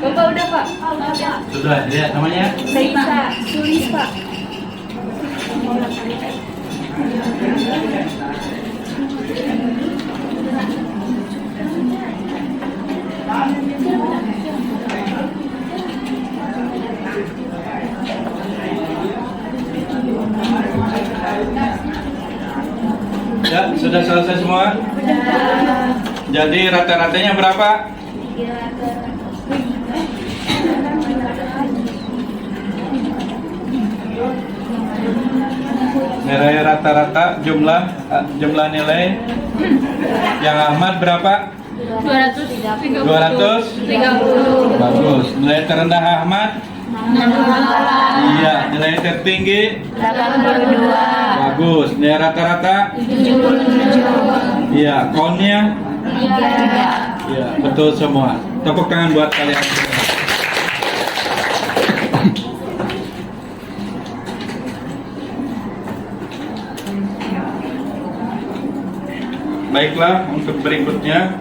Bapak udah Pak? Sudah, lihat namanya? Bisa. Tulis Pak. Ya, sudah selesai semua? Jadi rata-ratanya berapa? Nilai rata-rata jumlah nilai yang Ahmad berapa? 230. Bagus. Nilai terendah Ahmad? Iya. Nilai tertinggi? 82. Bagus. Nilai rata-rata? 77. Iya. Countnya? 3. Iya. Betul semua. Tepuk tangan buat kalian semua. Baiklah, untuk berikutnya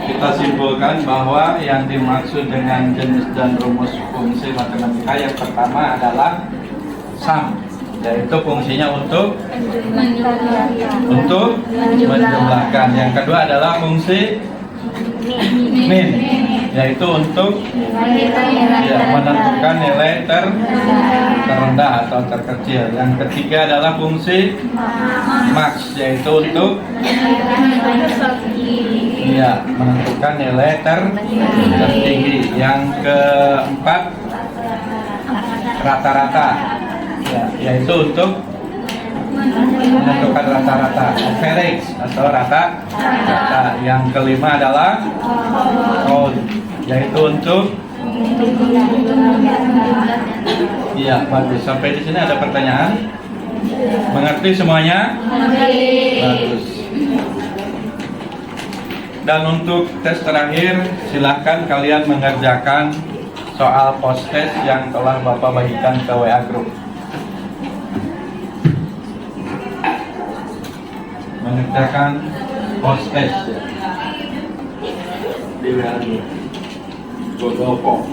kita simpulkan bahwa yang dimaksud dengan jenis dan rumus fungsi matematika yang pertama adalah sum, yaitu fungsinya untuk menjumlahkan. Yang kedua adalah fungsi min, yaitu untuk menentukan nilai terendah atau terkecil. Yang ketiga adalah fungsi max, yaitu untuk menentukan nilai tertinggi. Yang keempat rata-rata, yaitu untuk menentukan rata-rata, average atau rata-rata. Yang kelima adalah count, yaitu untuk bagus. Sampai di sini ada pertanyaan? Mengerti semuanya? Bagus. Dan untuk tes terakhir, silahkan kalian mengerjakan soal post test yang telah Bapak bagikan ke WA Group. Mengerjakan post test di WA Group Google Form.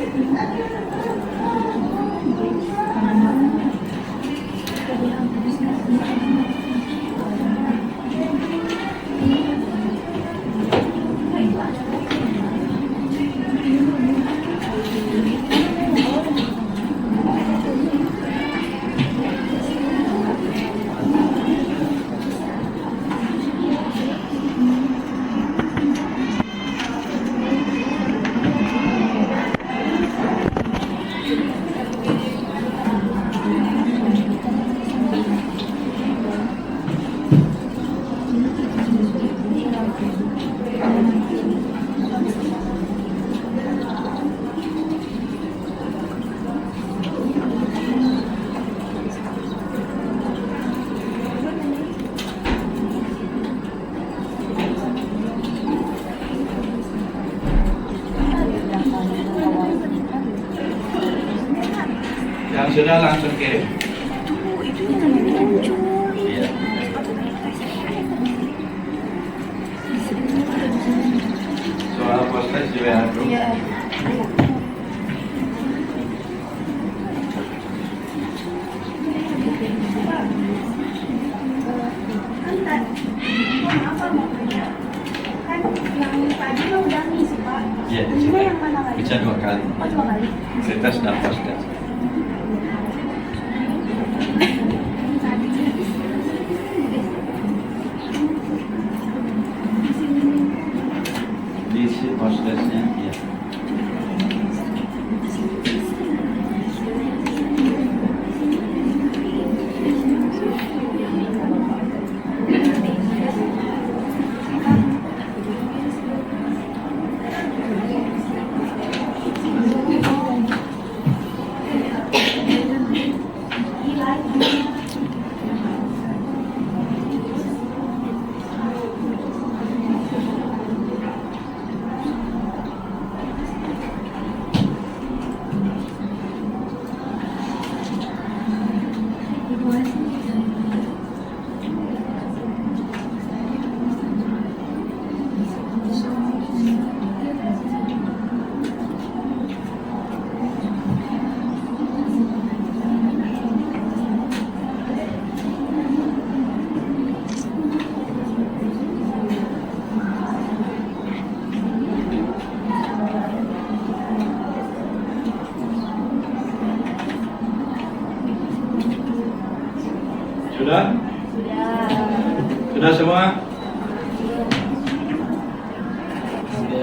Yang sudah langsung kirim. Itu yang namanya muncul. Iya. Soal post test di WA Group. Iya. Diperiksa 2 kali. Pretest dan post-test. Diisi post-testnya, ya. Sudah? Sudah semua?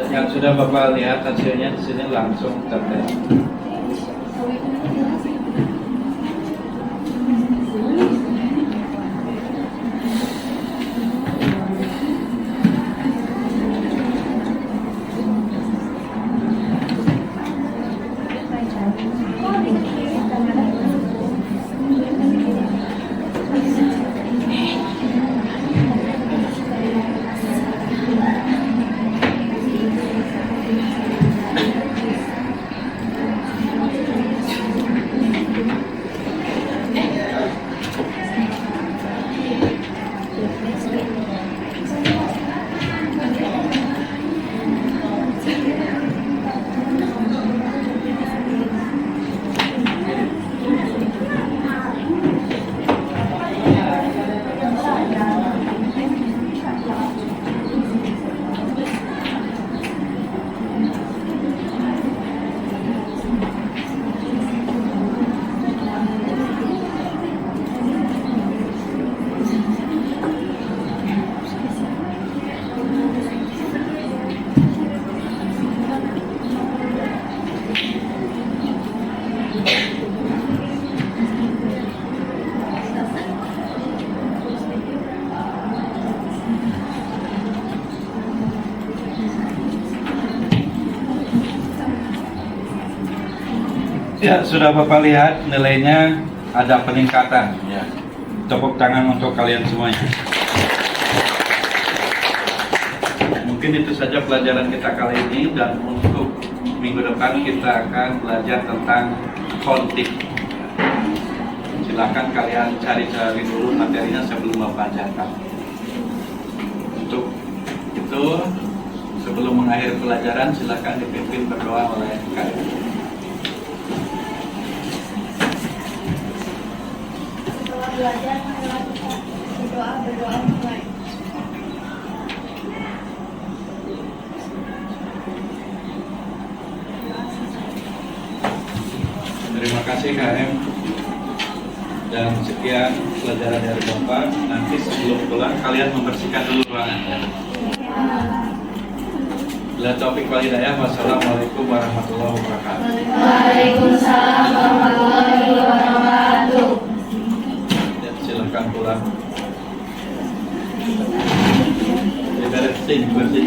Yang sudah Bapak lihat hasilnya di sini langsung tertes. Ya, sudah Bapak lihat nilainya ada peningkatan. Ya, tepuk tangan untuk kalian semuanya. Mungkin itu saja pelajaran kita kali ini, dan untuk minggu depan kita akan belajar tentang counting. Silakan kalian cari-cari dulu materinya sebelum Bapak ajarkan. Untuk itu, sebelum mengakhiri pelajaran, silakan dipimpin berdoa oleh kalian. Belajar kita berdoa mulai. Terima kasih KM, dan sekian pelajaran dari Bapak. Nanti sebelum pulang kalian membersihkan dulu ruangan. Bila taufik wal hidayah, wassalamualaikum warahmatullahi wabarakatuh. Waalaikumsalam warahmatullahi wabarakatuh. Silahkan pulang. Bersih.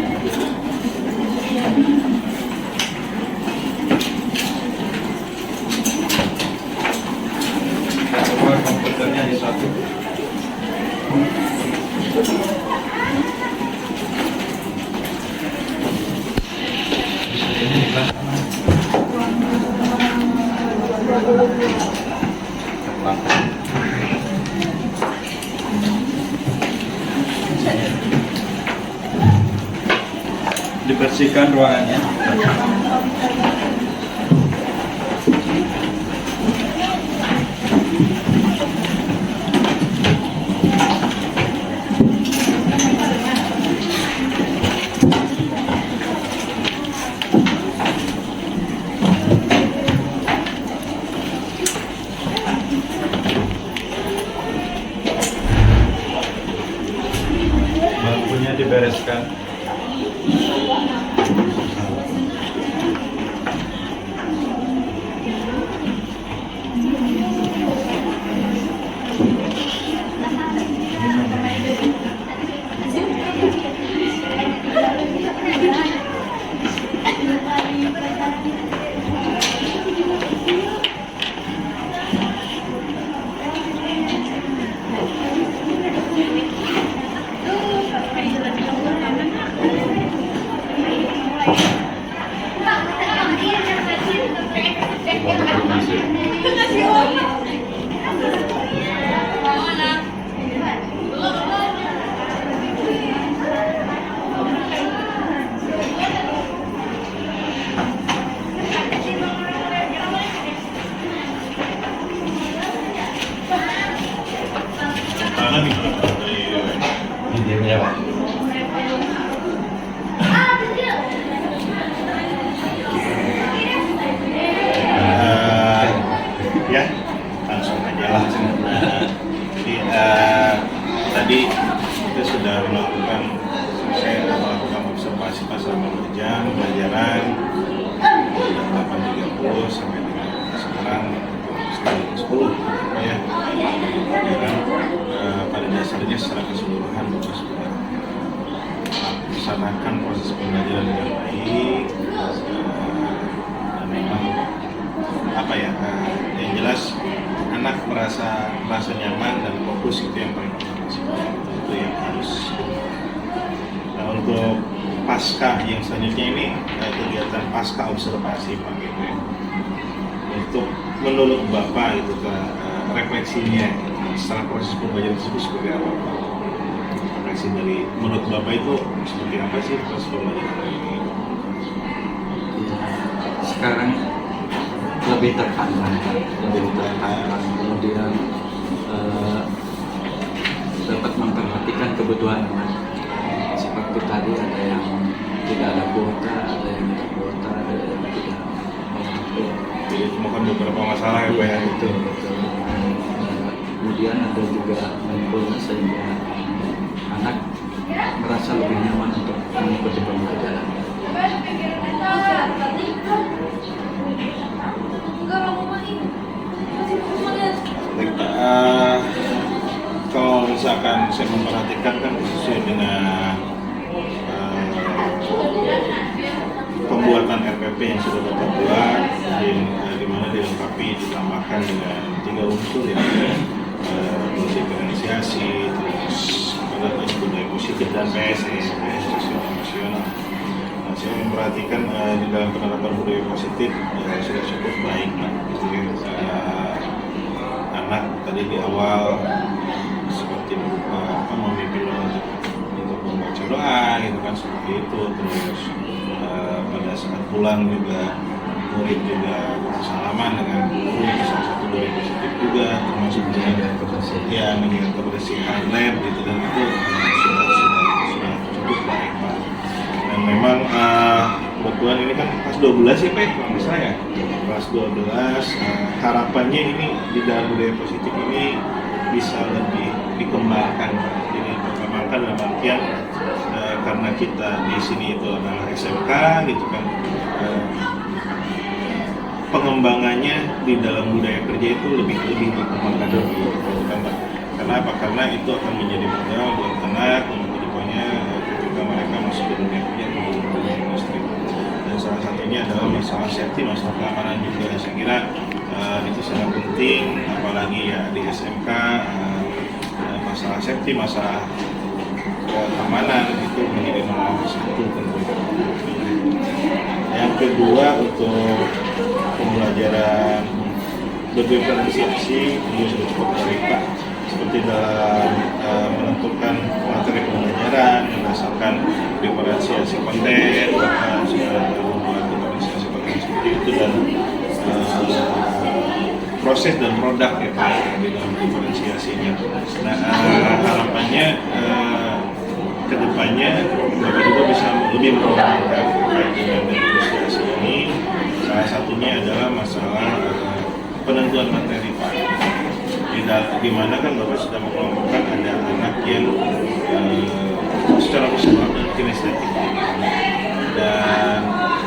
Semua komputernya di satu. Ini kelas dibersihkan ruangannya. Silakan. Tangan nih dari Ya, Pak. ya langsung aja lah. Jadi tadi kita sudah melakukan observasi selama 2 jam pelajaran dari 8.30 sampai dengan sekarang setengah 10 ya. Pelajaran pada dasarnya secara keseluruhan kita sudah melaksanakan proses pembelajaran dengan baik, dan memang apa ya, yang jelas anak merasa nyaman dan fokus, itu yang paling utama sih. Itu yang harus. Nah, untuk pasca yang selanjutnya ini kegiatan pasca observasi Pak gitu ya. Untuk menurut Bapak itu refleksinya setelah proses pembelajaran tersebut seperti apa Pak? Refleksi dari menurut Bapak itu seperti apa sih proses pembelajaran ini? Sekarang lebih terpandang, kemudian dapat memperhatikan kebutuhan anak. Seperti tadi ada yang tidak ada kuota, ada yang ada kuota, ada yang tidak mampu. Jadi temukan beberapa masalah ya Pak ya itu. Kemudian ada juga mindfulness sehingga anak merasa lebih nyaman untuk mengikuti pembelajaran. Baik, kalau misalkan saya memperhatikan kan sesuai dengan pembuatan RPP yang sudah Bapak buat, di mana dilengkapi ditambahkan dengan 3 unsur ya, diferensiasi, terus budaya positif dan PSE, sosial emosional. Nah, saya memperhatikan di dalam penerapan budaya positif sudah cukup baik Pak. Jadi, anak tadi di awal seperti memimpin untuk membaca doa gitu kan, seperti itu. Terus pada saat pulang juga murid juga bersalaman dengan guru, itu salah satu budaya positif juga, termasuk menjaga kebersihan lab gitu, dan itu sudah cukup baik Pak. Dan memang kebetulan ini kan kelas 12 ya Pak, kalau misalnya ya kelas 12, harapannya ini di dalam budaya positif ini bisa lebih dikembangkan. Jadi dikembangkan dalam artian karena kita di sini itu adalah SMK gitu kan, pengembangannya di dalam budaya kerja itu lebih dikembangkan lebih gitu kan Pak. Karena apa? Karena itu akan menjadi modal buat anak untuk kedepannya ketika mereka masuk ke dunia kerja atau ke dunia industri. Dan salah satunya adalah masalah safety, masalah keamanan juga. Saya kira itu sangat penting, apalagi ya di SMK, masalah safety, masalah keamanan itu menjadi nomor 1 tentunya. Yang kedua, untuk pembelajaran berdiferensiasi juga sudah cukup baik Pak. Seperti dalam menentukan materi pembelajaran berdasarkan diferensiasi konten, bahkan sudah membuat diferensiasi konten seperti itu, dan proses dan produk ya Pak di dalam diferensiasinya. Nah, harapannya kedepannya Bapak juga bisa lebih mengembangkan terkait dengan diferensiasi ini. Salah satunya adalah masalah penentuan materi Pak. Di mana kan Bapak sudah mengelompokkan ada anak yang secara visual dan kinestetik. Dan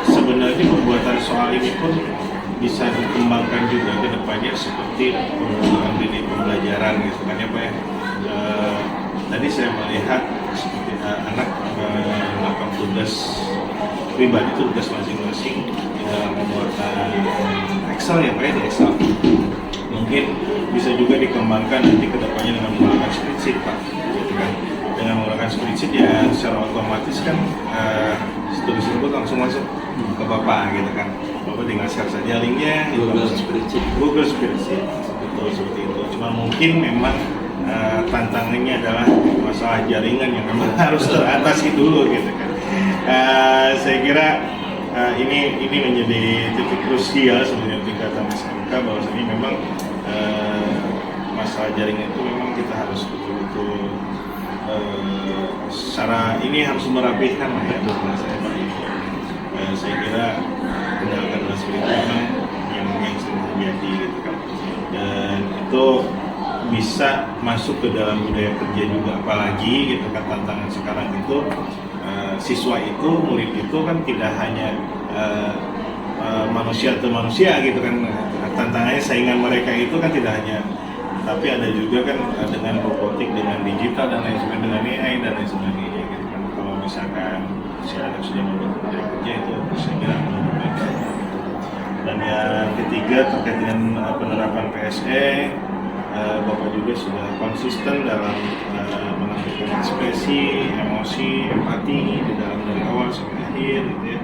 sebenarnya pembuatan soal ini pun bisa dikembangkan juga ke depannya seperti pengembangan lini pembelajaran gitu kan ya Pak ya. Tadi saya melihat seperti anak melakukan tugas pribadi, tugas masing-masing di dalam pembuatan Excel ya Pak ya, di Excel. Mungkin bisa juga dikembangkan nanti ke depannya dengan menggunakan spreadsheet Pak gitu kan. Dengan menggunakan spreadsheet ya secara otomatis kan studi tersebut langsung masuk ke Bapak gitu kan. Bapak tinggal share saja linknya Google Spreadsheet betul seperti itu. Cuma mungkin memang tantangannya adalah masalah jaringan yang memang harus teratasi dulu gitu kan. Saya kira ini menjadi titik krusial sebenarnya tingkatan SMK bahwasanya memang masalah jaringan itu memang kita harus betul-betul secara ini harus merapihkan lah ya menurut saya Pak. Saya kira kendalanya adalah seperti itu memang yang sering terjadi gitu kan, dan itu bisa masuk ke dalam budaya kerja juga, apalagi gitu kan tantangan sekarang itu siswa itu, murid itu kan tidak hanya manusia atau manusia gitu kan, tantangannya saingan mereka itu kan tidak hanya, tapi ada juga kan dengan robotik, dengan digital dan lain sebagainya, dengan AI dan lain sebagainya gitu kan. Kalau misalkan si anak sudah membuat budaya kerja itu saya kira menurut mereka. Dan yang ketiga terkait dengan penerapan PSE, Bapak juga sudah konsisten dalam menampilkan ekspresi, emosi, empati di dalam dari awal sampai akhir gitu ya.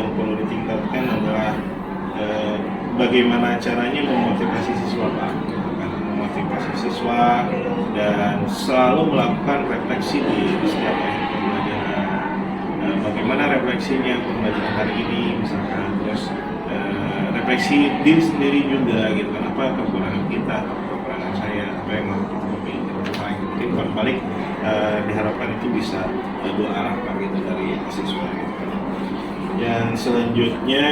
Yang perlu ditingkatkan adalah bagaimana caranya memotivasi siswa Pak, gitu kan? Memotivasi siswa dan selalu melakukan refleksi di setiap akhir pembelajaran. Bagaimana refleksinya pembelajaran hari ini misalkan, terus refleksi diri sendiri juga gitu kan, apa kekurangan kita, kekurangan saya, apa yang mau kita lebih mungkin balik diharapkan itu bisa dua arah Pak gitu dari siswa gitu kan. Yang selanjutnya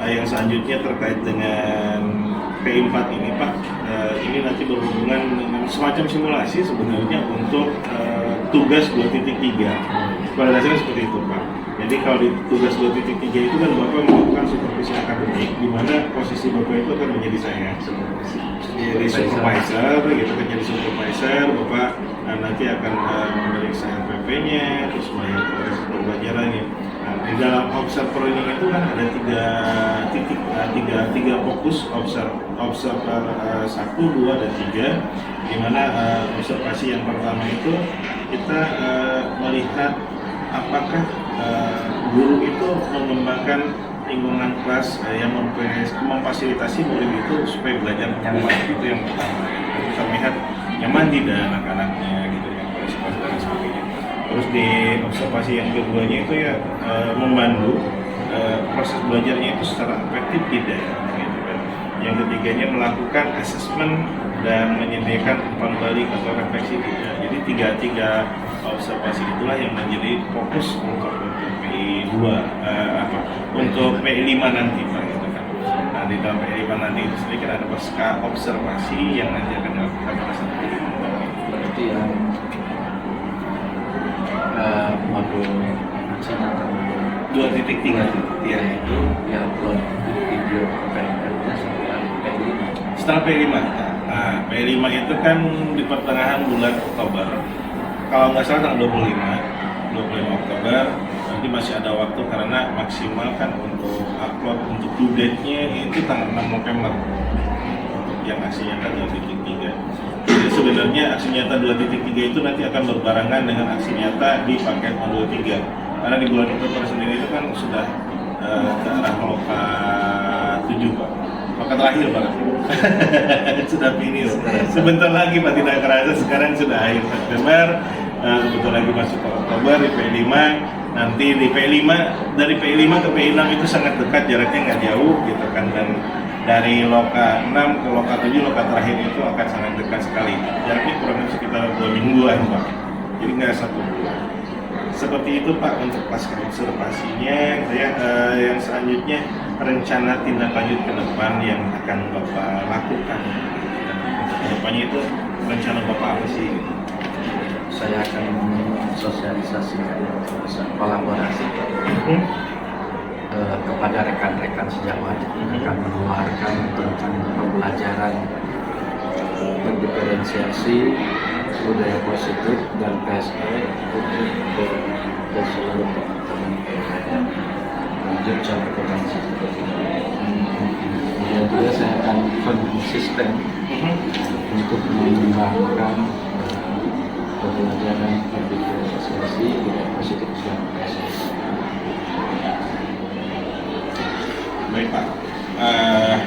yang selanjutnya terkait dengan P4 ini Pak, ini nanti berhubungan dengan semacam simulasi sebenarnya untuk tugas 2.3. Pada dasarnya seperti itu Pak. Jadi kalau di tugas 2.3 itu kan Bapak melakukan supervisi akademik, di mana posisi Bapak itu akan menjadi saya jadi supervisor gitu kan, jadi supervisor. Bapak nanti akan memeriksa RPP-nya, terus melihat proses pembelajarannya. Nah, di dalam observer ini itu kan ada tiga fokus observer 1, 2, dan 3, di mana observasi yang pertama itu kita melihat apakah guru itu mengembangkan lingkungan kelas yang memfasilitasi murid itu supaya belajar nyaman, itu yang pertama. Kita melihat nyaman tidak anak-anaknya gitu ya, partisipasi dan sebagainya. Terus di observasi yang keduanya itu ya membantu proses belajarnya itu secara efektif tidak gitu kan. Yang ketiganya melakukan asesmen dan menyediakan umpan balik atau refleksi tidak. Jadi tiga observasi itulah yang menjadi fokus untuk PI2 untuk PI5 nanti Pak gitu kan. Nah di dalam PI5 nanti itu sendiri kan ada pasca observasi yang nanti akan dilakukan pada saat PI5. Berarti yang modul aksi nyata 2.3 ya itu yang upload video PNL-nya setelah PI5. Nah PI5 itu kan di pertengahan bulan Oktober, kalau nggak salah tanggal 25 Oktober. Nanti masih ada waktu karena maksimal kan untuk upload untuk due date-nya itu tanggal 6 November untuk yang aksi nyata 2.3. Jadi sebenarnya aksi nyata 2.3 itu nanti akan berbarengan dengan aksi nyata di paket 2.3, karena di bulan Oktober sendiri itu kan sudah ke arah loka 7 Pak, loka terakhir Pak. Sudah finish sebentar lagi Pak, tidak kerasa sekarang sudah akhir September, sebentar lagi masuk ke Oktober di P5. Nanti di P5, dari P5 ke P6 itu sangat dekat, jaraknya nggak jauh gitu kan, dan dari loka 6 ke loka 7, loka terakhir itu akan sangat dekat sekali, jaraknya kurang lebih sekitar 2 mingguan Pak, jadi nggak 1 bulan. Seperti itu Pak untuk pasca observasinya. Saya yang selanjutnya rencana tindak lanjut ke depan yang akan Bapak lakukan kedepannya itu rencana Bapak apa sih? Saya akan mensosialisasikan kolaborasi kepada rekan-rekan sejawat, akan menawarkan tentang pembelajaran pendiferensiasi budaya positif dan PSE untuk ke seluruh teman-teman lanjut cara potensi. Kemudian juga saya akan konsisten untuk mengembangkan pembelajaran pendiferensiasi budaya positif dan PSE. Baik Pak,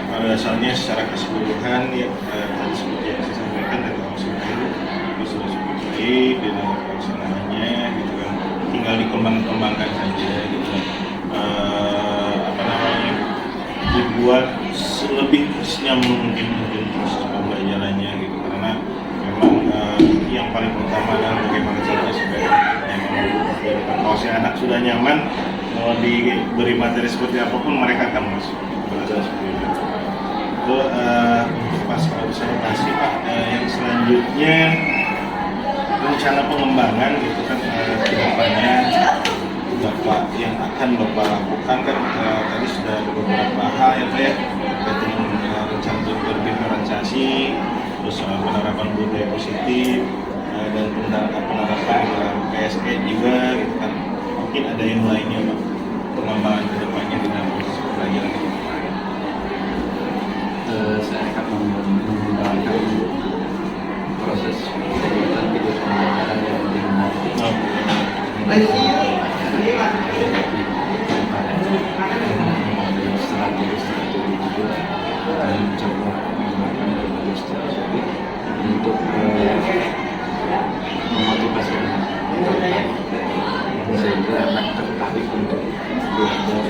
pada dasarnya secara keseluruhan ya tadi seperti yang saya sampaikan dari langsung itu sudah cukup baik dengan pelaksanaannya gitu kan, tinggal dikembangkan saja gitu kan. Dibuat lebih nyaman mungkin proses pembelajarannya gitu, karena memang yang paling utama adalah bagaimana caranya supaya kalau si anak sudah nyaman mau diberi materi seperti apapun mereka akan masuk belajar seperti itu. Itu pas observasi Pak, yang selanjutnya rencana pengembangan gitu kan ke depannya Bapak yang akan Bapak lakukan kan tadi sudah ada beberapa hal ya Pak ya, dengan rencana berdiferensiasi, terus penerapan budaya positif dan penerapan dalam PSE juga gitu kan. Mungkin ada yang lainnya Pak, pengembangan ke depannya di dalam proses pembelajaran itu. Saya akan mengembangkan proses kegiatan video pembelajaran yang lebih menarik. Strategi juga dan coba menggunakan berbagai strategi untuk memotivasi anak sehingga anak tertarik untuk belajar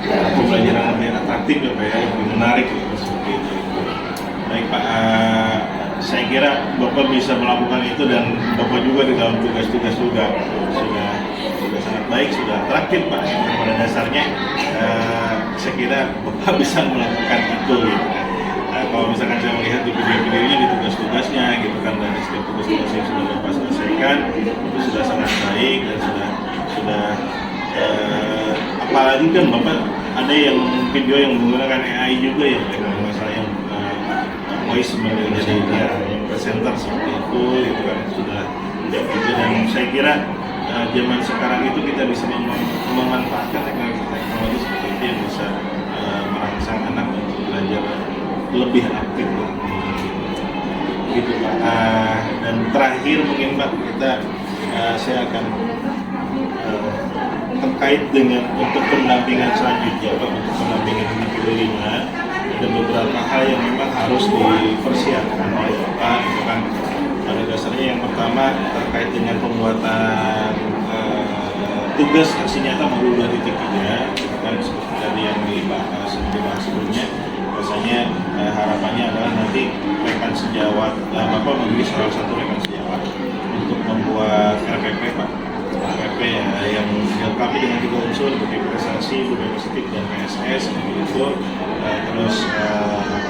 Pembelajaran lebih atraktif ya Pak ya, lebih menarik gitu, seperti itu. Baik Pak, saya kira Bapak bisa melakukan itu dan Bapak juga di dalam tugas-tugas sudah sangat baik, sudah atraktif Pak. Pada dasarnya saya kira Bapak bisa melakukan itu gitu. Kalau misalkan saya melihat di video-videonya, di tugas-tugasnya gitu kan, dari setiap tugas-tugas yang sudah Bapak selesaikan itu sudah sangat baik dan sudah apalagi kan Bapak ada yang video yang menggunakan AI juga ya, kalau masalah yang voice menjadi yang presenter seperti itu gitu kan, sudah gitu. Dan saya kira zaman sekarang itu kita bisa memanfaatkan teknologi seperti itu yang bisa merangsang anak untuk belajar lebih aktif gitu Pak. Dan terakhir mungkin Pak, saya akan terkait dengan untuk pendampingan selanjutnya Pak, untuk pendampingan individu 5 ada beberapa hal yang memang harus dipersiapkan oleh Bapak gitu kan. Pada dasarnya yang pertama terkait dengan pembuatan tugas aksi nyata modul 2.3 gitu kan, seperti tadi yang dibahas sebelumnya. Rasanya harapannya adalah nanti rekan sejawat Bapak memilih salah satu rekan sejawat untuk membuat RPP Pak, RPP yang dilengkapi dengan 3 unsur, budaya prestasi, budaya positif dan PSS gitu. Terus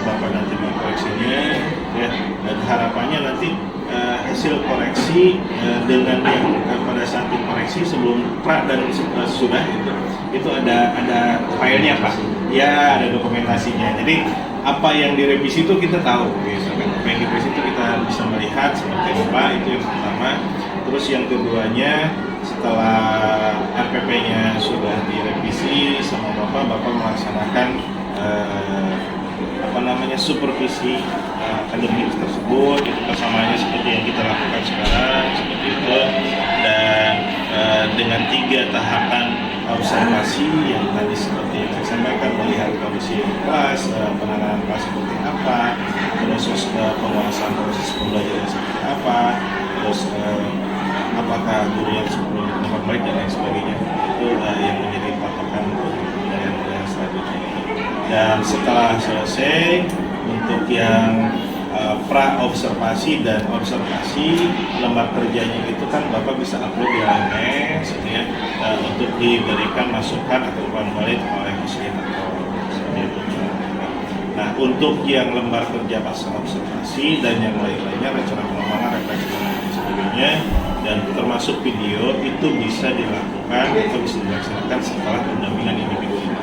Bapak nanti mengkoreksinya ya, dan harapannya nanti hasil koreksi dengan yang pada saat dikoreksi sebelum pra dan sudah itu ada filenya Pak ya, ada dokumentasinya. Jadi apa yang direvisi itu kita tahu gitu kan, apa yang direvisi itu kita bisa melihat seperti apa, itu yang pertama. Terus yang keduanya, setelah RPP-nya sudah direvisi sama Bapak melaksanakan supervisi akademik tersebut, itu persamaannya seperti yang kita lakukan sekarang seperti itu. Dan dengan 3 tahapan observasi yang tadi seperti yang saya sampaikan, melihat kondisi kelas, penanganan kelas seperti apa, proses penguasaan proses pembelajaran seperti apa, terus apakah guru yang sebelumnya dapat baik dan lain sebagainya, itu yang menjadi patokan yang selanjutnya. Dan setelah selesai untuk yang pra observasi dan observasi, lembar kerjanya itu kan Bapak bisa upload di LMS ya, untuk diberikan masukan atau umpan balik oleh fasilitator seperti itu. Nah, Nah, untuk yang lembar kerja pasca observasi dan yang lain-lainnya, rencana pengembangan, refleksi dan sebagainya, dan termasuk video itu bisa dilakukan atau bisa dilaksanakan setelah pendampingan individu ini.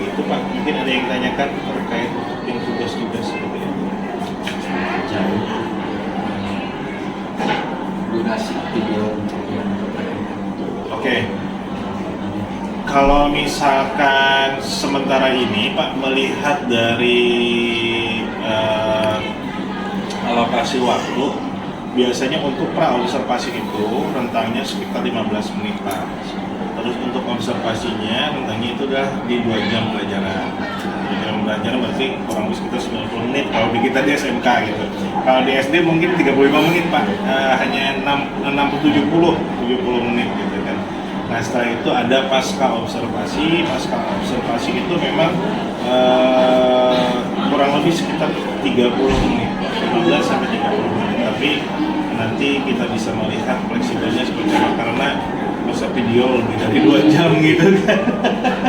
Itu Pak, mungkin ada yang ditanyakan terkait yang tugas-tugas seperti itu. Jauh durasi video yang Oke. Kalau misalkan sementara ini Pak melihat dari alokasi waktu, biasanya untuk pra-observasi itu rentangnya sekitar 15 menit Pak. Terus untuk observasinya rentangnya itu udah di 2 jam pelajaran. 2 jam pelajaran berarti kurang lebih sekitar 90 menit kalau di kita di SMK gitu. Kalau di SD mungkin 35 menit Pak, hanya 70 menit gitu kan. Nah setelah itu ada pasca observasi. Pasca observasi itu memang kurang lebih sekitar 30 menit, 15 sampai 30 menit. Tapi nanti kita bisa melihat fleksibelnya seperti apa karena masa video lebih dari 2 jam gitu kan.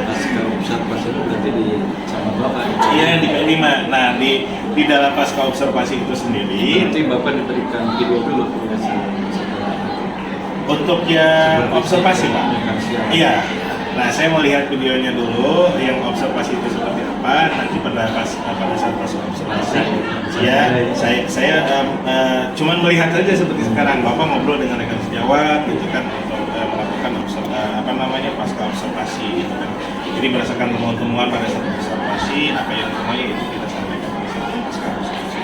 pasca observasi itu berarti di sama Bapak. Iya di P5. Nah di dalam pasca observasi itu sendiri Nanti Bapak diberikan video dulu untuk yang observasi Pak. Iya. Nah saya mau lihat videonya dulu yang observasi itu seperti apa. Nanti pada saat pasca observasi ya saya cuman melihat saja seperti sekarang Bapak ngobrol dengan rekan sejawat gitu kan untuk melakukan pasca observasi gitu kan. Jadi berdasarkan temuan-temuan pada saat observasi apa yang semuanya itu kita sampaikan pada saat pasca observasi.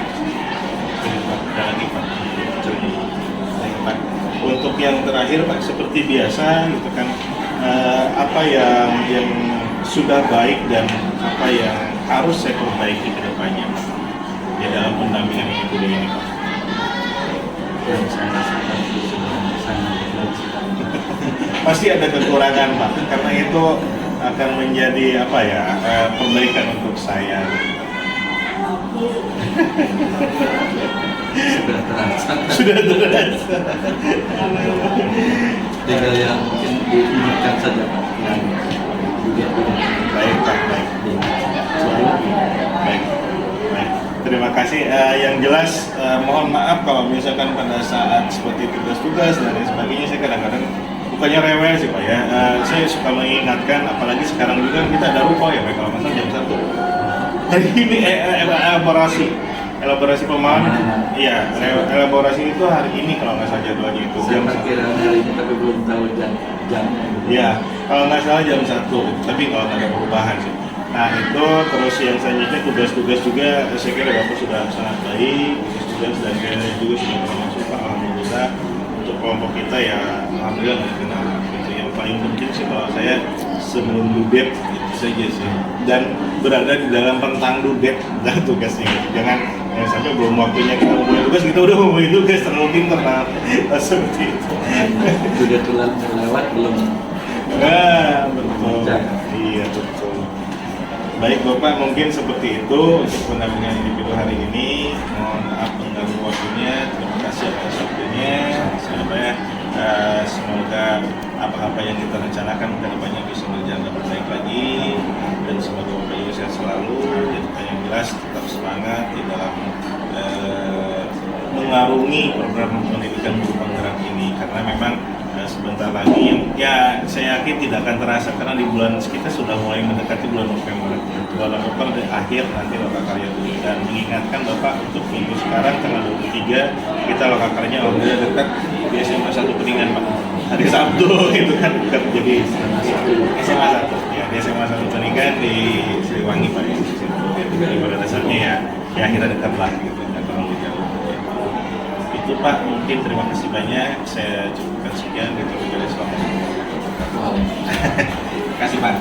Jadi Pak, ada lagi Pak. Baik, Pak. Untuk yang terakhir Pak seperti biasa gitu kan apa yang sudah baik dan apa yang harus saya perbaiki ke depannya Pak di dalam pendampingan individu ini Pak. yang saya rasakan itu sangat Pasti ada kekurangan Pak, karena itu akan menjadi perbaikan untuk saya. sudah terasa. Sudah terasa. Tinggal yang mungkin diingatkan saja Pak yang juga Baik Pak, baik. Baik. Terima kasih. Yang jelas mohon maaf kalau misalkan pada saat seperti tugas-tugas dan lain sebagainya saya kadang-kadang bukannya rewel sih Pak ya. Saya suka mengingatkan, apalagi sekarang juga kita ada ruko ya Pak kalau nggak salah jam 1. Hari ini elaborasi pemahaman. Iya, elaborasi itu hari ini kalau nggak salah jadwalnya itu saya jam 1. perkiraan hari ini tapi belum tahu jamnya. Iya, kalau nggak salah jam 1, tapi kalau nggak ada perubahan sih. Nah itu terus yang selanjutnya tugas-tugas juga saya kira Bapak sudah sangat baik, tugas dan kayaknya juga sudah termasuk Pak. Alhamdulillah untuk kelompok kita ya alhamdulillah nggak kenal gitu. Yang paling penting sih kalau saya sebelum dudet itu saja sih, dan berada di dalam rentang dudet dan tugasnya gitu. Jangan sampai belum waktunya kita memulai tugas kita udah memulai tugas terlalu pinter seperti itu. Sudah terlewat belum? Betul. Iya betul. Baik Bapak, mungkin seperti itu untuk pendampingan individu hari ini. Mohon maaf mengganggu waktunya. Terima kasih atas waktunya. Semoga apa-apa yang kita rencanakan ke depannya bisa berjalan lebih baik lagi, dan semoga Bapak Ibu sehat selalu. Dan yang jelas tetap semangat di dalam mengarungi program pendidikan guru penggerak ini, karena memang sebentar lagi ya saya yakin tidak akan terasa karena di bulan kita sudah mulai mendekati bulan November di akhir nanti lokakarya dulu, dan mengingatkan Bapak untuk minggu sekarang tanggal 23 kita lokakarya alhamdulillah dekat di SMA 1 Kuningan Pak, hari Sabtu itu kan dekat, jadi SMA 1 ya di SMA 1 Kuningan di Siliwangi Pak ya, jadi pada dasarnya ya kita dekat lah gitu, nggak terlalu jauh. Itu Pak, mungkin terima kasih banyak. Saya cukupkan sekian. Terima kasih Pak.